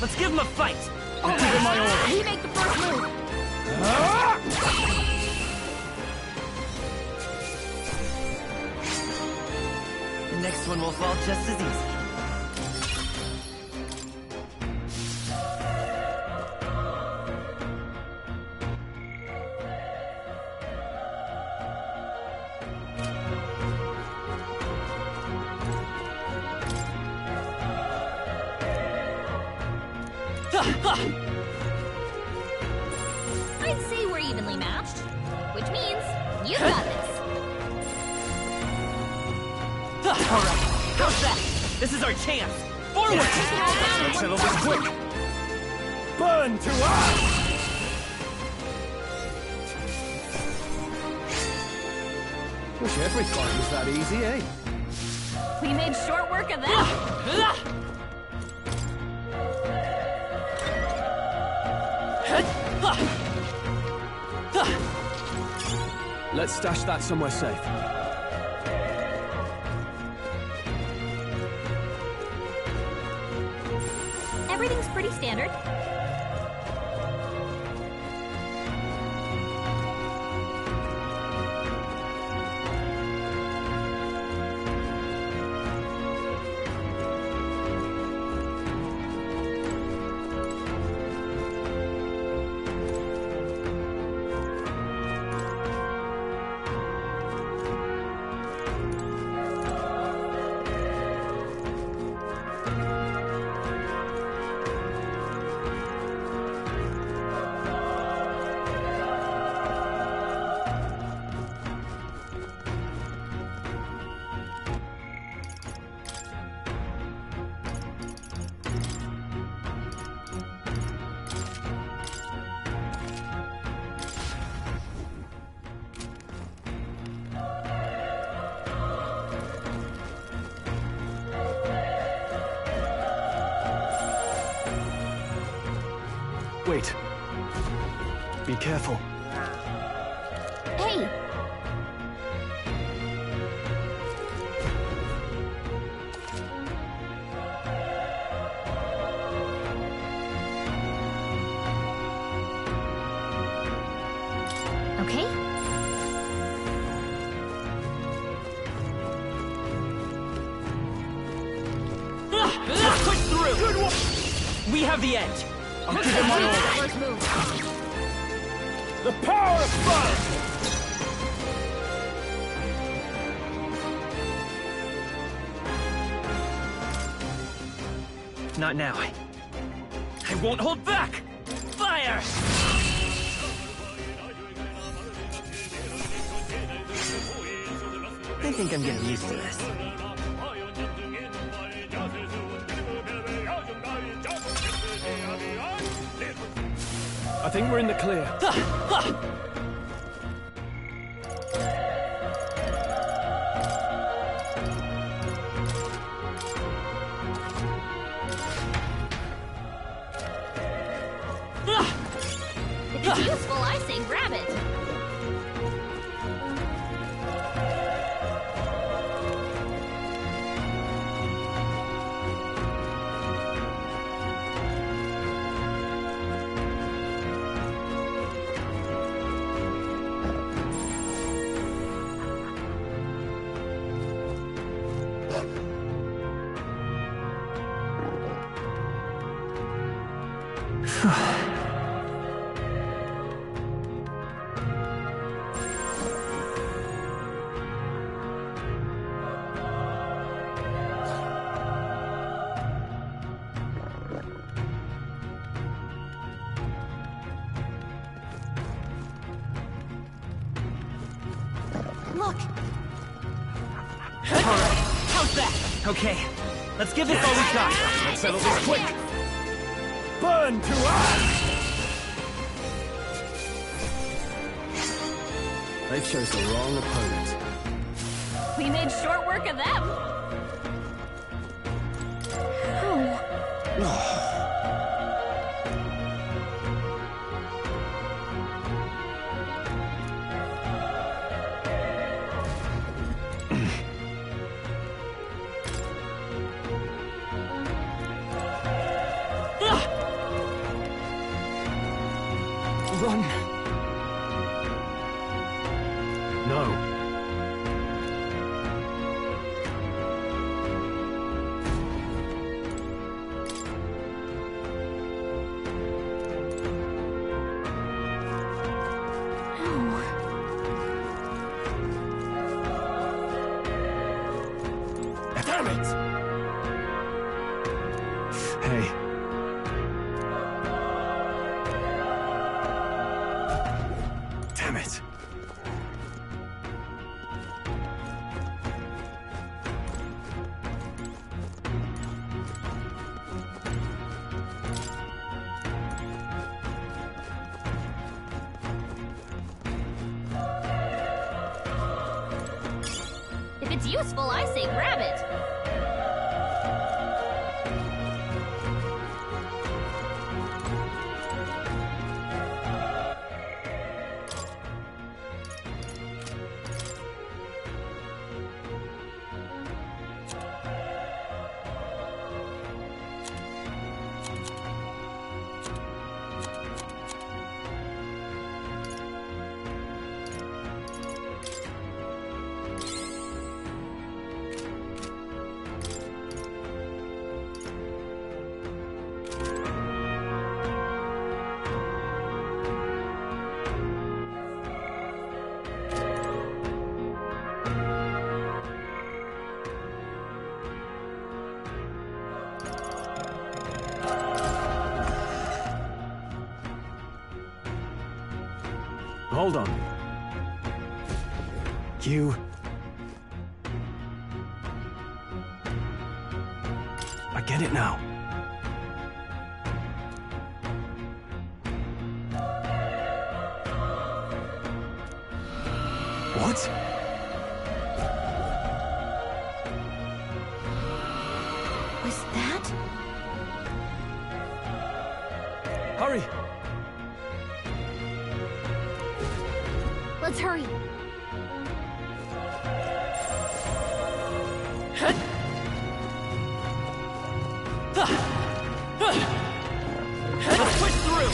Let's give him a fight. All right. We make the first move. The next one will fall just as easy. I'd say we're evenly matched, which means you got this. All right, how's that? This is our chance. Forward! Let's settle this quick! Burn to us! Wish every fight was that easy, eh? We made short work of that. Let's stash that somewhere safe. Everything's pretty standard. Wait. Be careful. Hey! Okay? Push through! Good one! We have the edge! I'm giving my order. The power of fire! Not now. I won't hold back! Fire! I think I'm getting used to this. I think we're in the clear. If it's useful, I say grab it. Look! How's that? Okay, let's give this all we got. Let's settle this quick! Burn to ash! They chose the wrong opponent. We made short work of them. Oh. Run! No. Damn it! Hey. Damn it. If it's useful, I say grab it. Hold on. You... I get it now. What? Was that? Hurry! Let's hurry. Let's push through!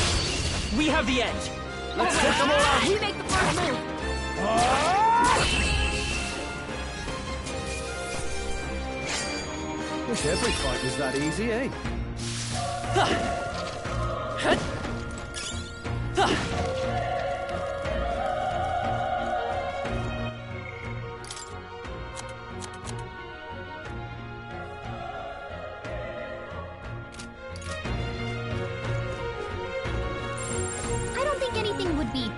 We have the edge! Let's take them all out! We make the first move! Wish every fight was that easy, eh? I don't think anything would be too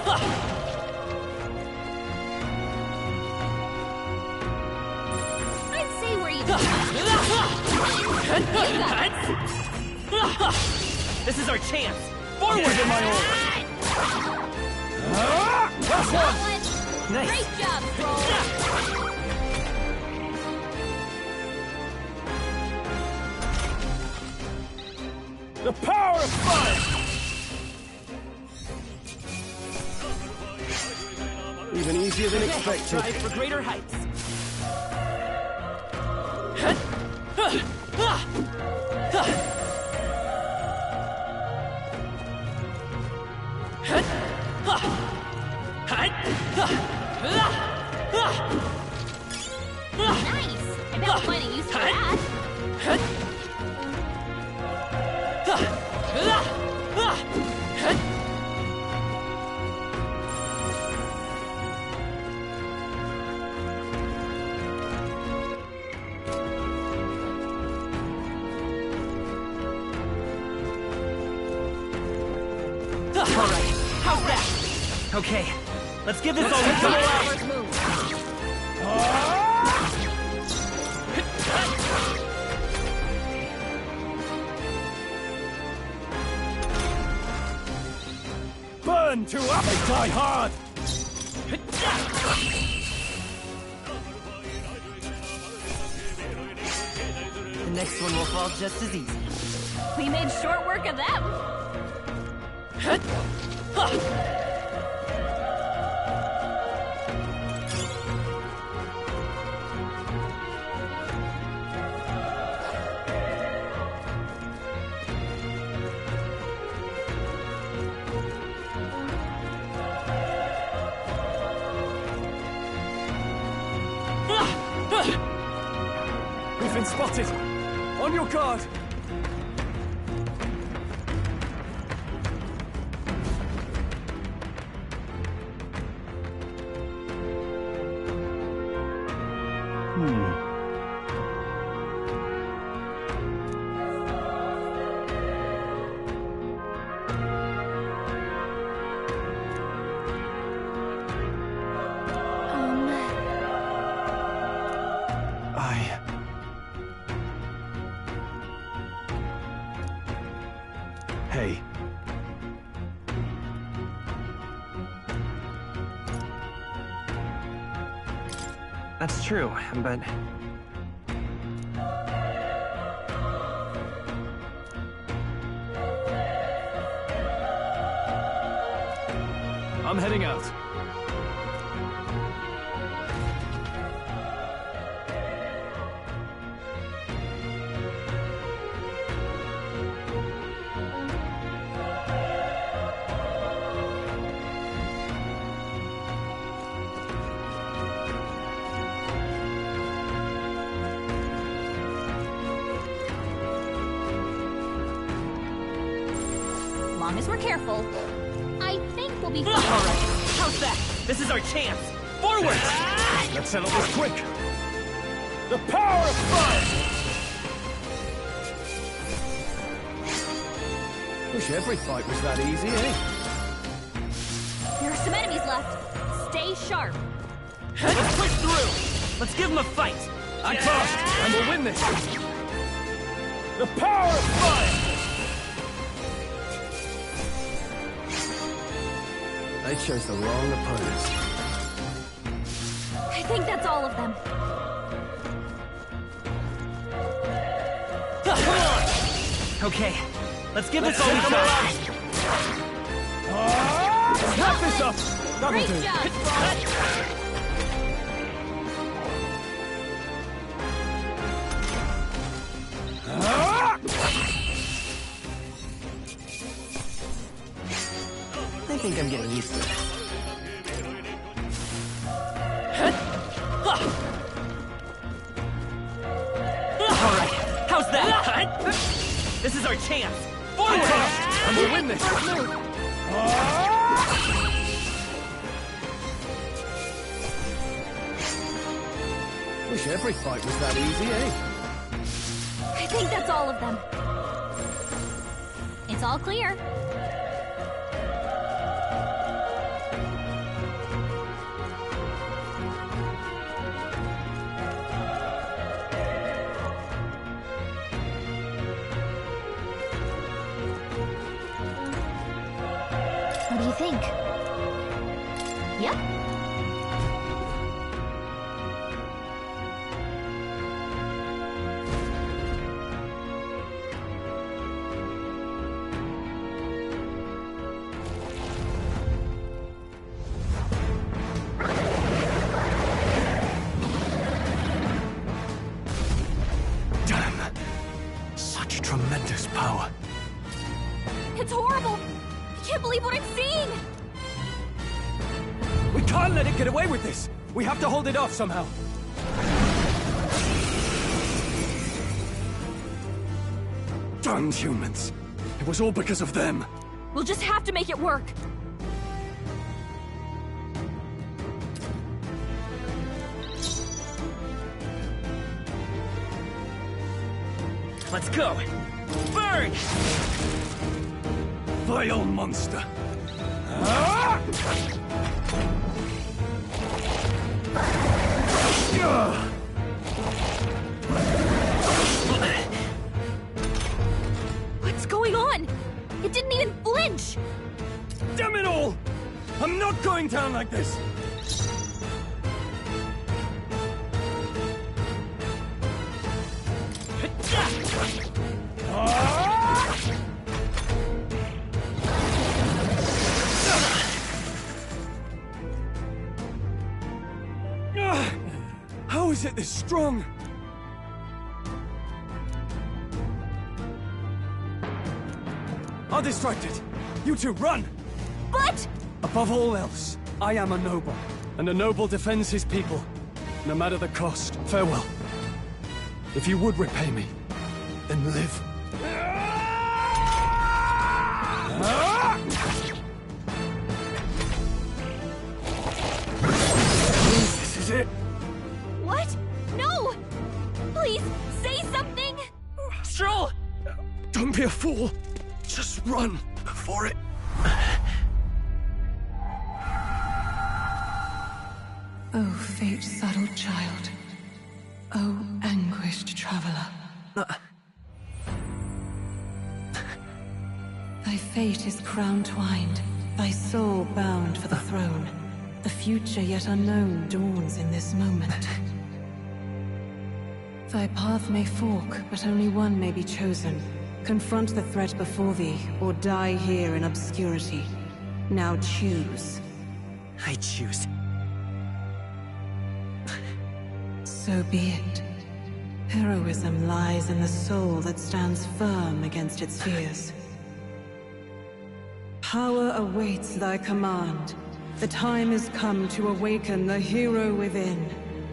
tough. I'd say we're even. This is our chance! Forward in my order! That's one. Nice. Great job, Toro. The power of fire! Even easier than expected. Strive for greater heights. Nice. I bet we'll find a use for that. All right, how's that? Okay, let's give this all we got. First move. Burn to up and die hard! The next one will fall just as easy. We made short work of them. We've been spotted! On your guard! Hey. That's true, but... I'm heading out. Long as we're careful, I think we'll be fine. All right, how's that? This is our chance! Forward! Let's settle this quick! The power of fire! Wish every fight was that easy, eh? There are some enemies left. Stay sharp. Let's push through! Let's give them a fight! I'm fast, and we'll win this! The power of fire! They chose the wrong opponents. I think that's all of them. Come on! Okay, let's give this all we got. Let's wrap this up! Great job, Toro. I think I'm getting used to it. Alright, how's that? This is our chance! Forward! And we'll win this! Wish every fight was that easy, eh? I think that's all of them. It's all clear. What do you think? Yep. Damn. Such tremendous power. It's horrible! I can't believe what I'm seeing! We can't let it get away with this! We have to hold it off somehow. Damn humans. It was all because of them. We'll just have to make it work. Let's go! Burn! Vile monster. What's going on? It didn't even flinch! Damn it all! I'm not going down like this! How is it this strong? I'll distract it. You two, run! But... Above all else, I am a noble, and a noble defends his people, no matter the cost. Farewell. If you would repay me, then live. This is it. What? No! Please, say something! Stroll! Don't be a fool. Just run for it. Oh, fate-saddled child. Oh, anguished traveler. Thy fate is crown-twined, thy soul bound for the throne. The future yet unknown dawns in this moment. Thy path may fork, but only one may be chosen. Confront the threat before thee, or die here in obscurity. Now choose. I choose. So be it. Heroism lies in the soul that stands firm against its fears. Power awaits thy command. The time is come to awaken the hero within.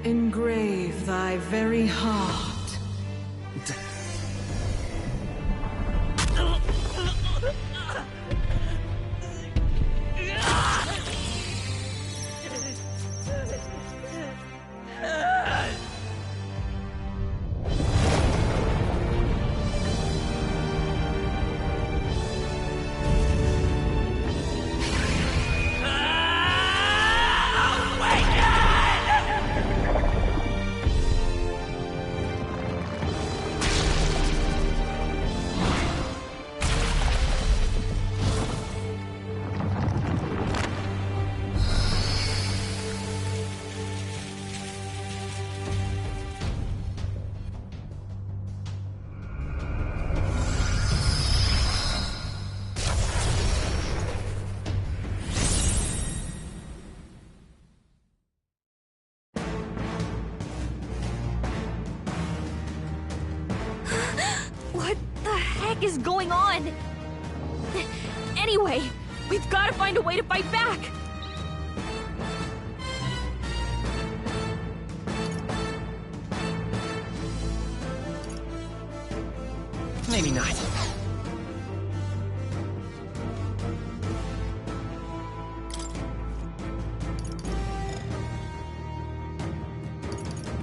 Engrave thy very heart. heck is going on? Anyway, we've got to find a way to fight back! Maybe not.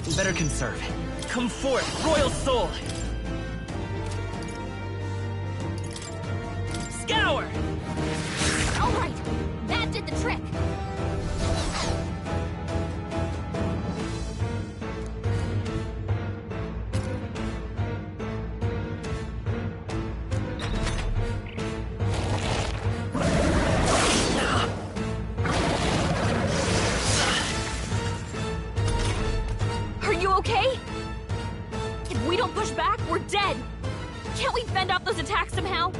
We better conserve. Come forth, Royal Soul! Scour! Alright, that did the trick! Are you okay? If we don't push back, we're dead! Can't we fend off those attacks somehow?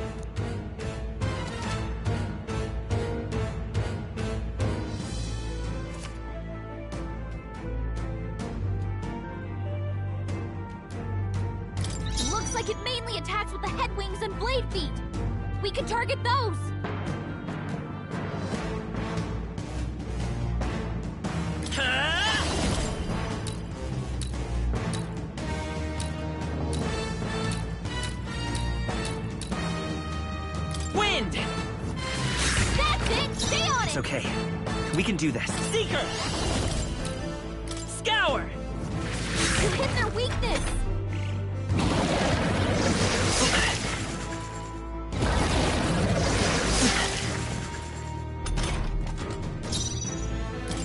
Looks like it mainly attacks with the head wings and blade feet. We could target those. Wind! That's it! Stay on It's it! okay. We can do this. Seeker! Scour! You hit their weakness!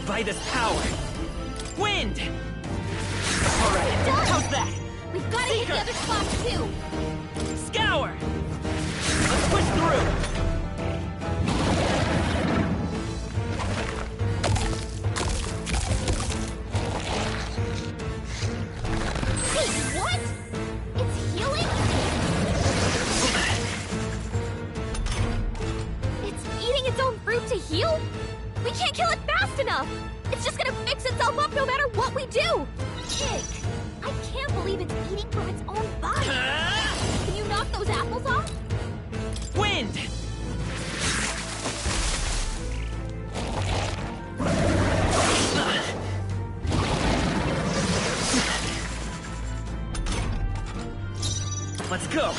Vitus power! Wind! Alright, Done! how's that? We've got to hit the other spots too! Scour! Let's push through! Wait, what? It's healing? It's eating its own fruit to heal? We can't kill it fast enough! It's just gonna fix itself up no matter what we do! Ick! I can't believe it's eating from its own body! Can you knock those apples off? Wind! Let's go!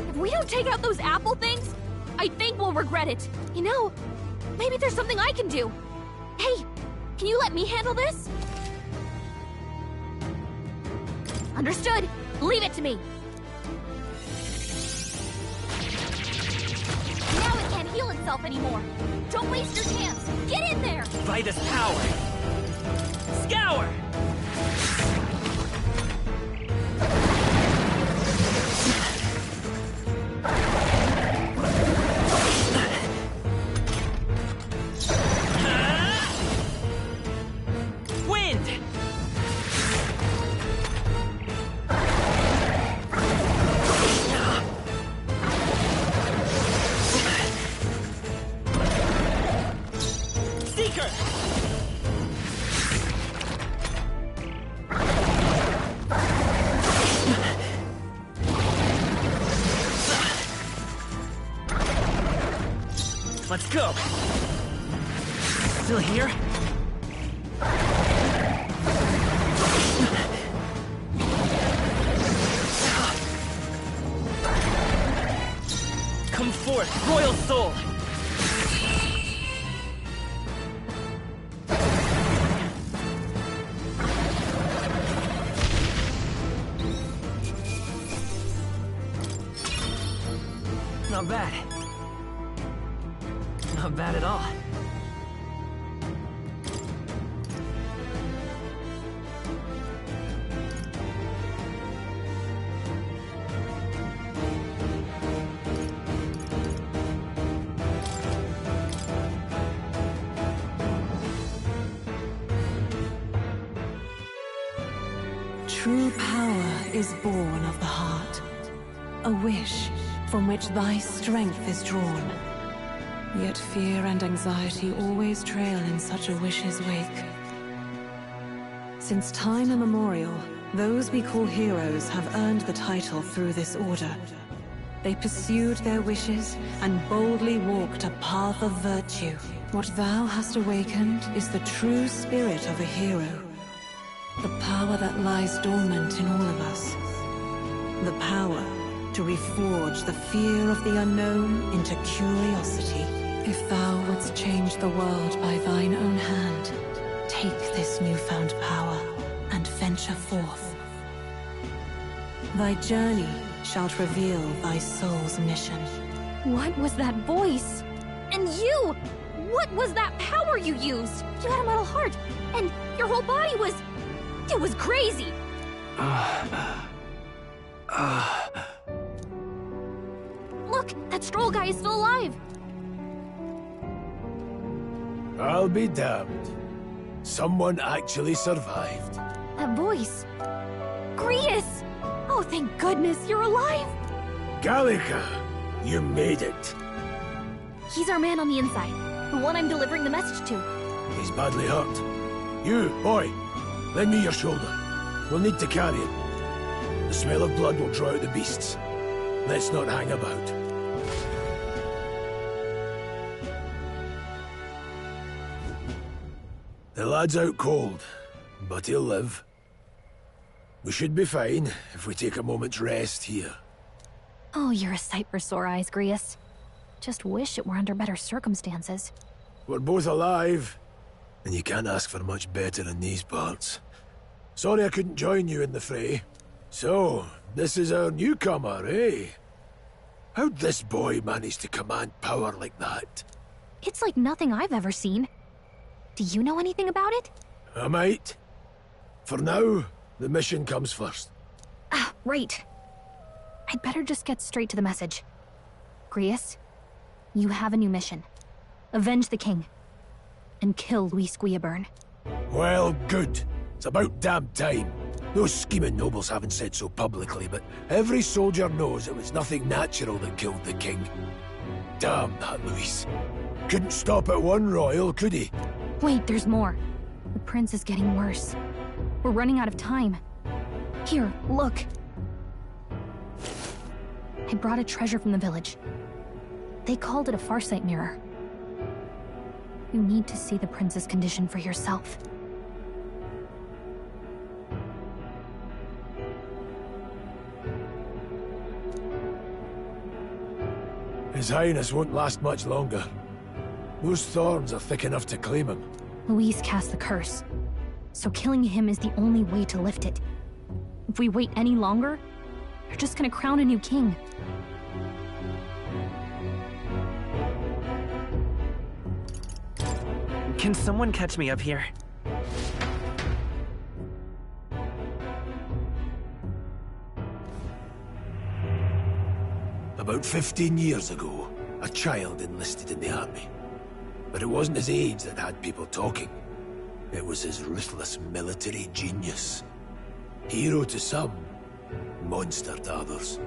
If we don't take out those apple things, I think we'll regret it. You know, maybe there's something I can do. Hey, can you let me handle this? Understood. Leave it to me. Now it can't heal itself anymore. Don't waste your chance. Get in there! Vitus power! Scour! Wind! Seeker! Let's go! Still here? Come forth, Royal Soul! Not bad. Not bad at all. True power is born of the heart. A wish from which thy strength is drawn. Yet fear and anxiety always trail in such a wish's wake. Since time immemorial, those we call heroes have earned the title through this order. They pursued their wishes and boldly walked a path of virtue. What thou hast awakened is the true spirit of a hero. The power that lies dormant in all of us. The power to reforge the fear of the unknown into curiosity. If thou wouldst change the world by thine own hand, take this newfound power and venture forth. Thy journey shalt reveal thy soul's mission. What was that voice? And you! What was that power you used? You had a metal heart, and your whole body was... It was crazy! Look, that Stroll guy is still alive! I'll be damned. Someone actually survived. That voice... Grius! Oh, thank goodness, you're alive! Gallica, you made it. He's our man on the inside, the one I'm delivering the message to. He's badly hurt. You, boy, lend me your shoulder. We'll need to carry him. The smell of blood will draw out the beasts. Let's not hang about. The lad's out cold, but he'll live. We should be fine if we take a moment's rest here. Oh, you're a sight for sore eyes, Grius. Just wish it were under better circumstances. We're both alive, and you can't ask for much better in these parts. Sorry I couldn't join you in the fray. So, this is our newcomer, eh? How'd this boy manage to command power like that? It's like nothing I've ever seen. Do you know anything about it? I might. For now, the mission comes first. Ah, right. I'd better just get straight to the message. Grius, you have a new mission. Avenge the king. And kill Luis Guillaburn. Well, good. It's about damn time. Those scheming nobles haven't said so publicly, but every soldier knows it was nothing natural that killed the king. Damn that Luis. Couldn't stop at one royal, could he? Wait, there's more. The prince is getting worse. We're running out of time. Here, look. I brought a treasure from the village. They called it a farsight mirror. You need to see the prince's condition for yourself. His Highness won't last much longer. Those thorns are thick enough to claim him. Luis cast the curse, so killing him is the only way to lift it. If we wait any longer, you're just gonna crown a new king. Can someone catch me up here? About 15 years ago, a child enlisted in the army. But it wasn't his age that had people talking. It was his ruthless military genius. Hero to some, monster to others.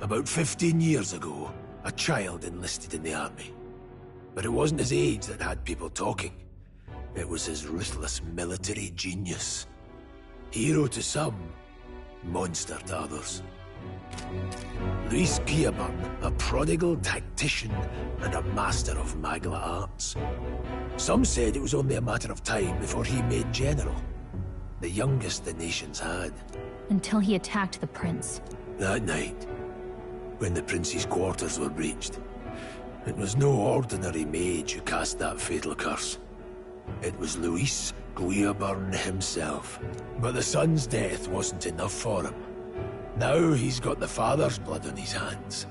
About 15 years ago, a child enlisted in the army. But it wasn't his age that had people talking. It was his ruthless military genius. Hero to some, monster to others. Luis Guillaburn, a prodigal tactician and a master of Magla arts. Some said it was only a matter of time before he made general. The youngest the nations had. Until he attacked the prince. That night, when the prince's quarters were breached, it was no ordinary mage who cast that fatal curse. It was Luis Guillaburn himself. But the son's death wasn't enough for him. Now he's got the father's blood on his hands.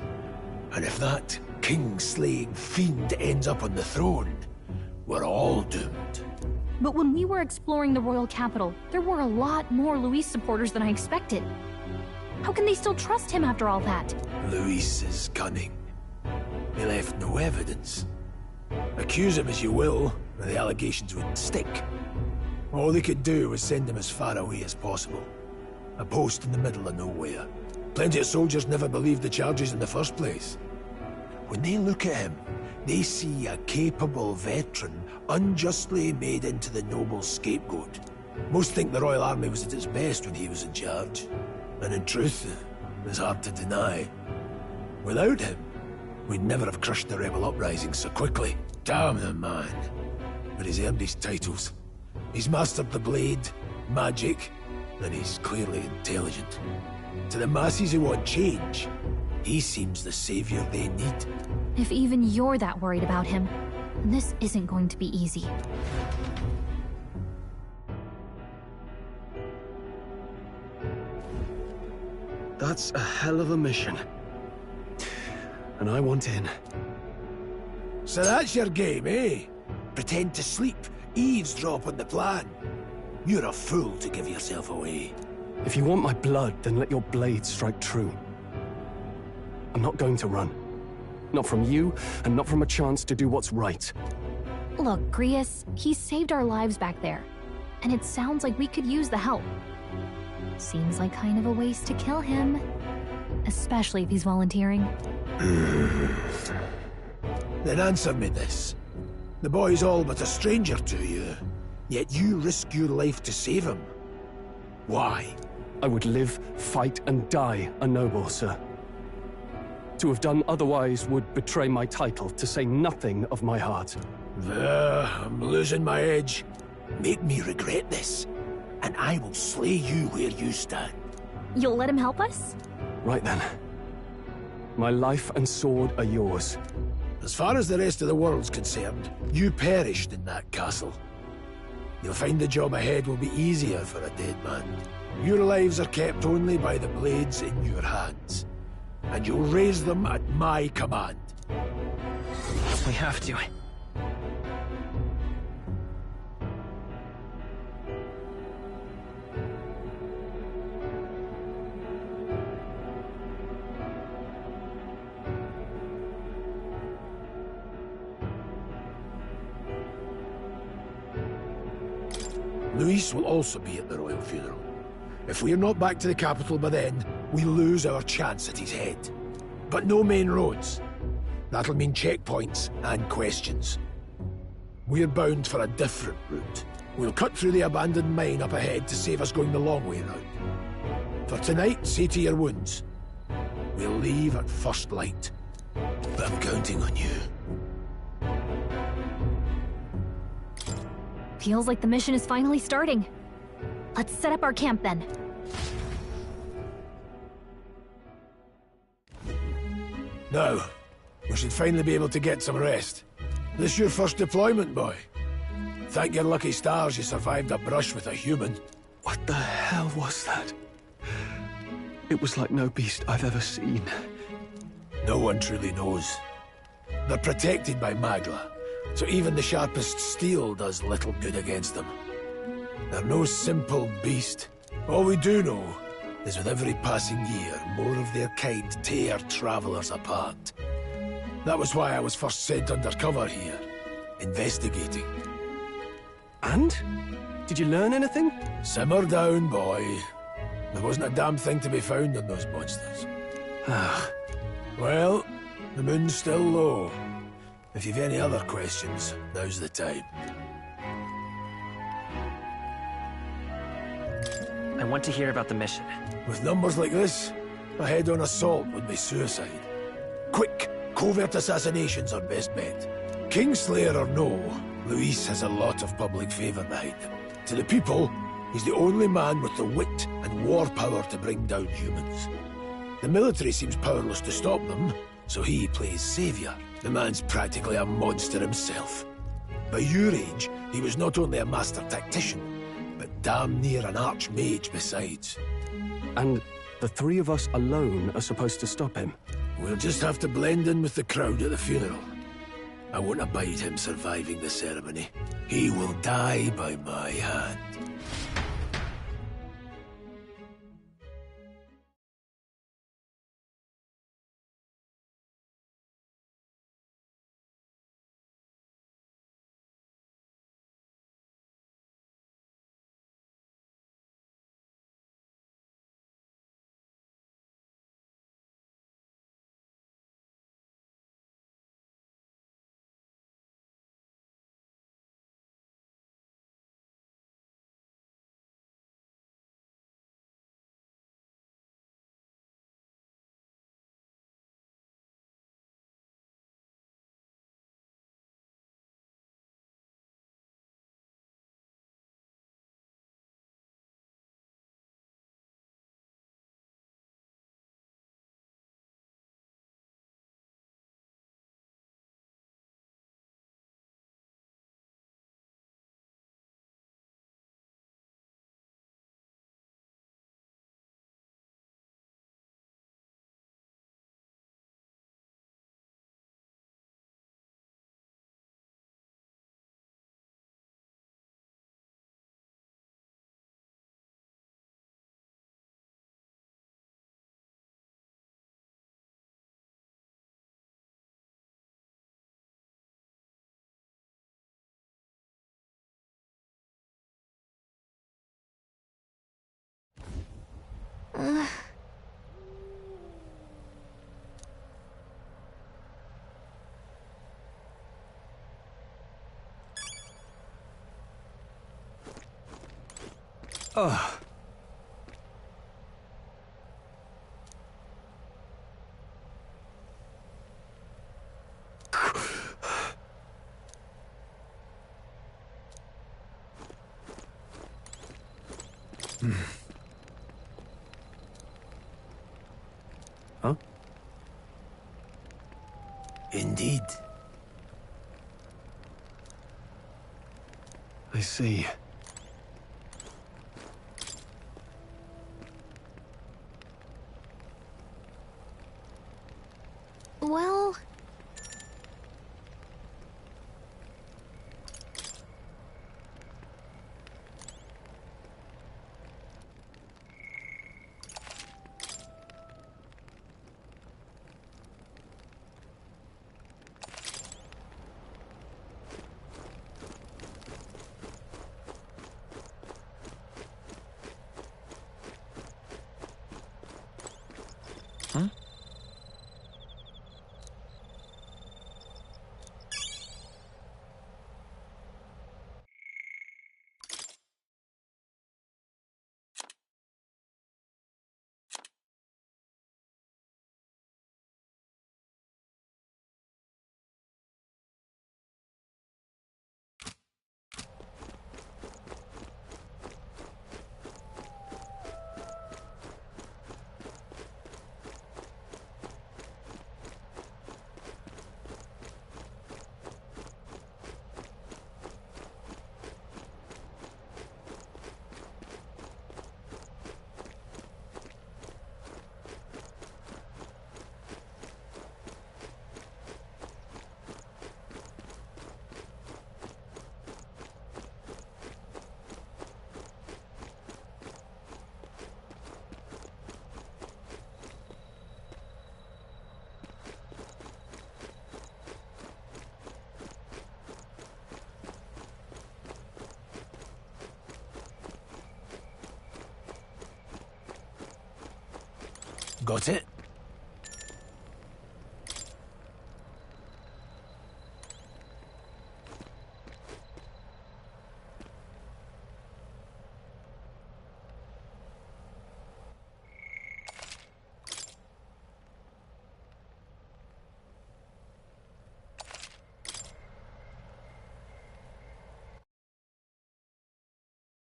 And if that king-slaying fiend ends up on the throne, we're all doomed. But when we were exploring the royal capital, there were a lot more Luis supporters than I expected. How can they still trust him after all that? Luis is cunning. He left no evidence. Accuse him as you will, and the allegations wouldn't stick. All they could do was send him as far away as possible. A post in the middle of nowhere. Plenty of soldiers never believed the charges in the first place. When they look at him, they see a capable veteran unjustly made into the noble scapegoat. Most think the Royal Army was at its best when he was in charge. And in truth, it's hard to deny. Without him, we'd never have crushed the rebel uprising so quickly. Damn the man. But he's earned his titles. He's mastered the blade, magic, and he's clearly intelligent. To the masses who want change, he seems the savior they need. If even you're that worried about him, then this isn't going to be easy. That's a hell of a mission. And I want in. So that's your game, eh? Pretend to sleep, eavesdrop on the plan. You're a fool to give yourself away. If you want my blood, then let your blade strike true. I'm not going to run. Not from you, and not from a chance to do what's right. Look, Grius, he saved our lives back there. And it sounds like we could use the help. Seems like kind of a waste to kill him. Especially if he's volunteering. Then answer me this. The boy's all but a stranger to you, yet you risk your life to save him. Why? I would live, fight, and die a noble, sir. To have done otherwise would betray my title, to say nothing of my heart. I'm losing my edge. Make me regret this, and I will slay you where you stand. You'll let him help us? Right then. My life and sword are yours. As far as the rest of the world's concerned, you perished in that castle. You'll find the job ahead will be easier for a dead man. Your lives are kept only by the blades in your hands. And you'll raise them at my command. We have to. Luis will also be at the royal funeral. If we're not back to the capital by then, we lose our chance at his head. But no main roads. That'll mean checkpoints and questions. We're bound for a different route. We'll cut through the abandoned mine up ahead to save us going the long way round. For tonight, see to your wounds. We'll leave at first light. But I'm counting on you. Feels like the mission is finally starting. Let's set up our camp then. Now, we should finally be able to get some rest. This your first deployment, boy? Thank your lucky stars you survived a brush with a human. What the hell was that? It was like no beast I've ever seen. No one truly knows. They're protected by Magla, so even the sharpest steel does little good against them. They're no simple beast. All we do know is with every passing year, more of their kind tear travelers apart. That was why I was first sent undercover here, investigating. And? Did you learn anything? Simmer down, boy. There wasn't a damn thing to be found on those monsters. Well, the moon's still low. If you've any other questions, now's the time. I want to hear about the mission. With numbers like this, a head-on assault would be suicide. Quick, covert assassinations are best bet. Kingslayer or no, Luis has a lot of public favor behind him. To the people, he's the only man with the wit and war power to bring down humans. The military seems powerless to stop them, so he plays savior. The man's practically a monster himself. By your age, he was not only a master tactician, but damn near an archmage besides. And the three of us alone are supposed to stop him? We'll just have to blend in with the crowd at the funeral. I won't abide him surviving the ceremony. He will die by my hand. Oh. Huh? Indeed. I see. Well... Huh? Got it?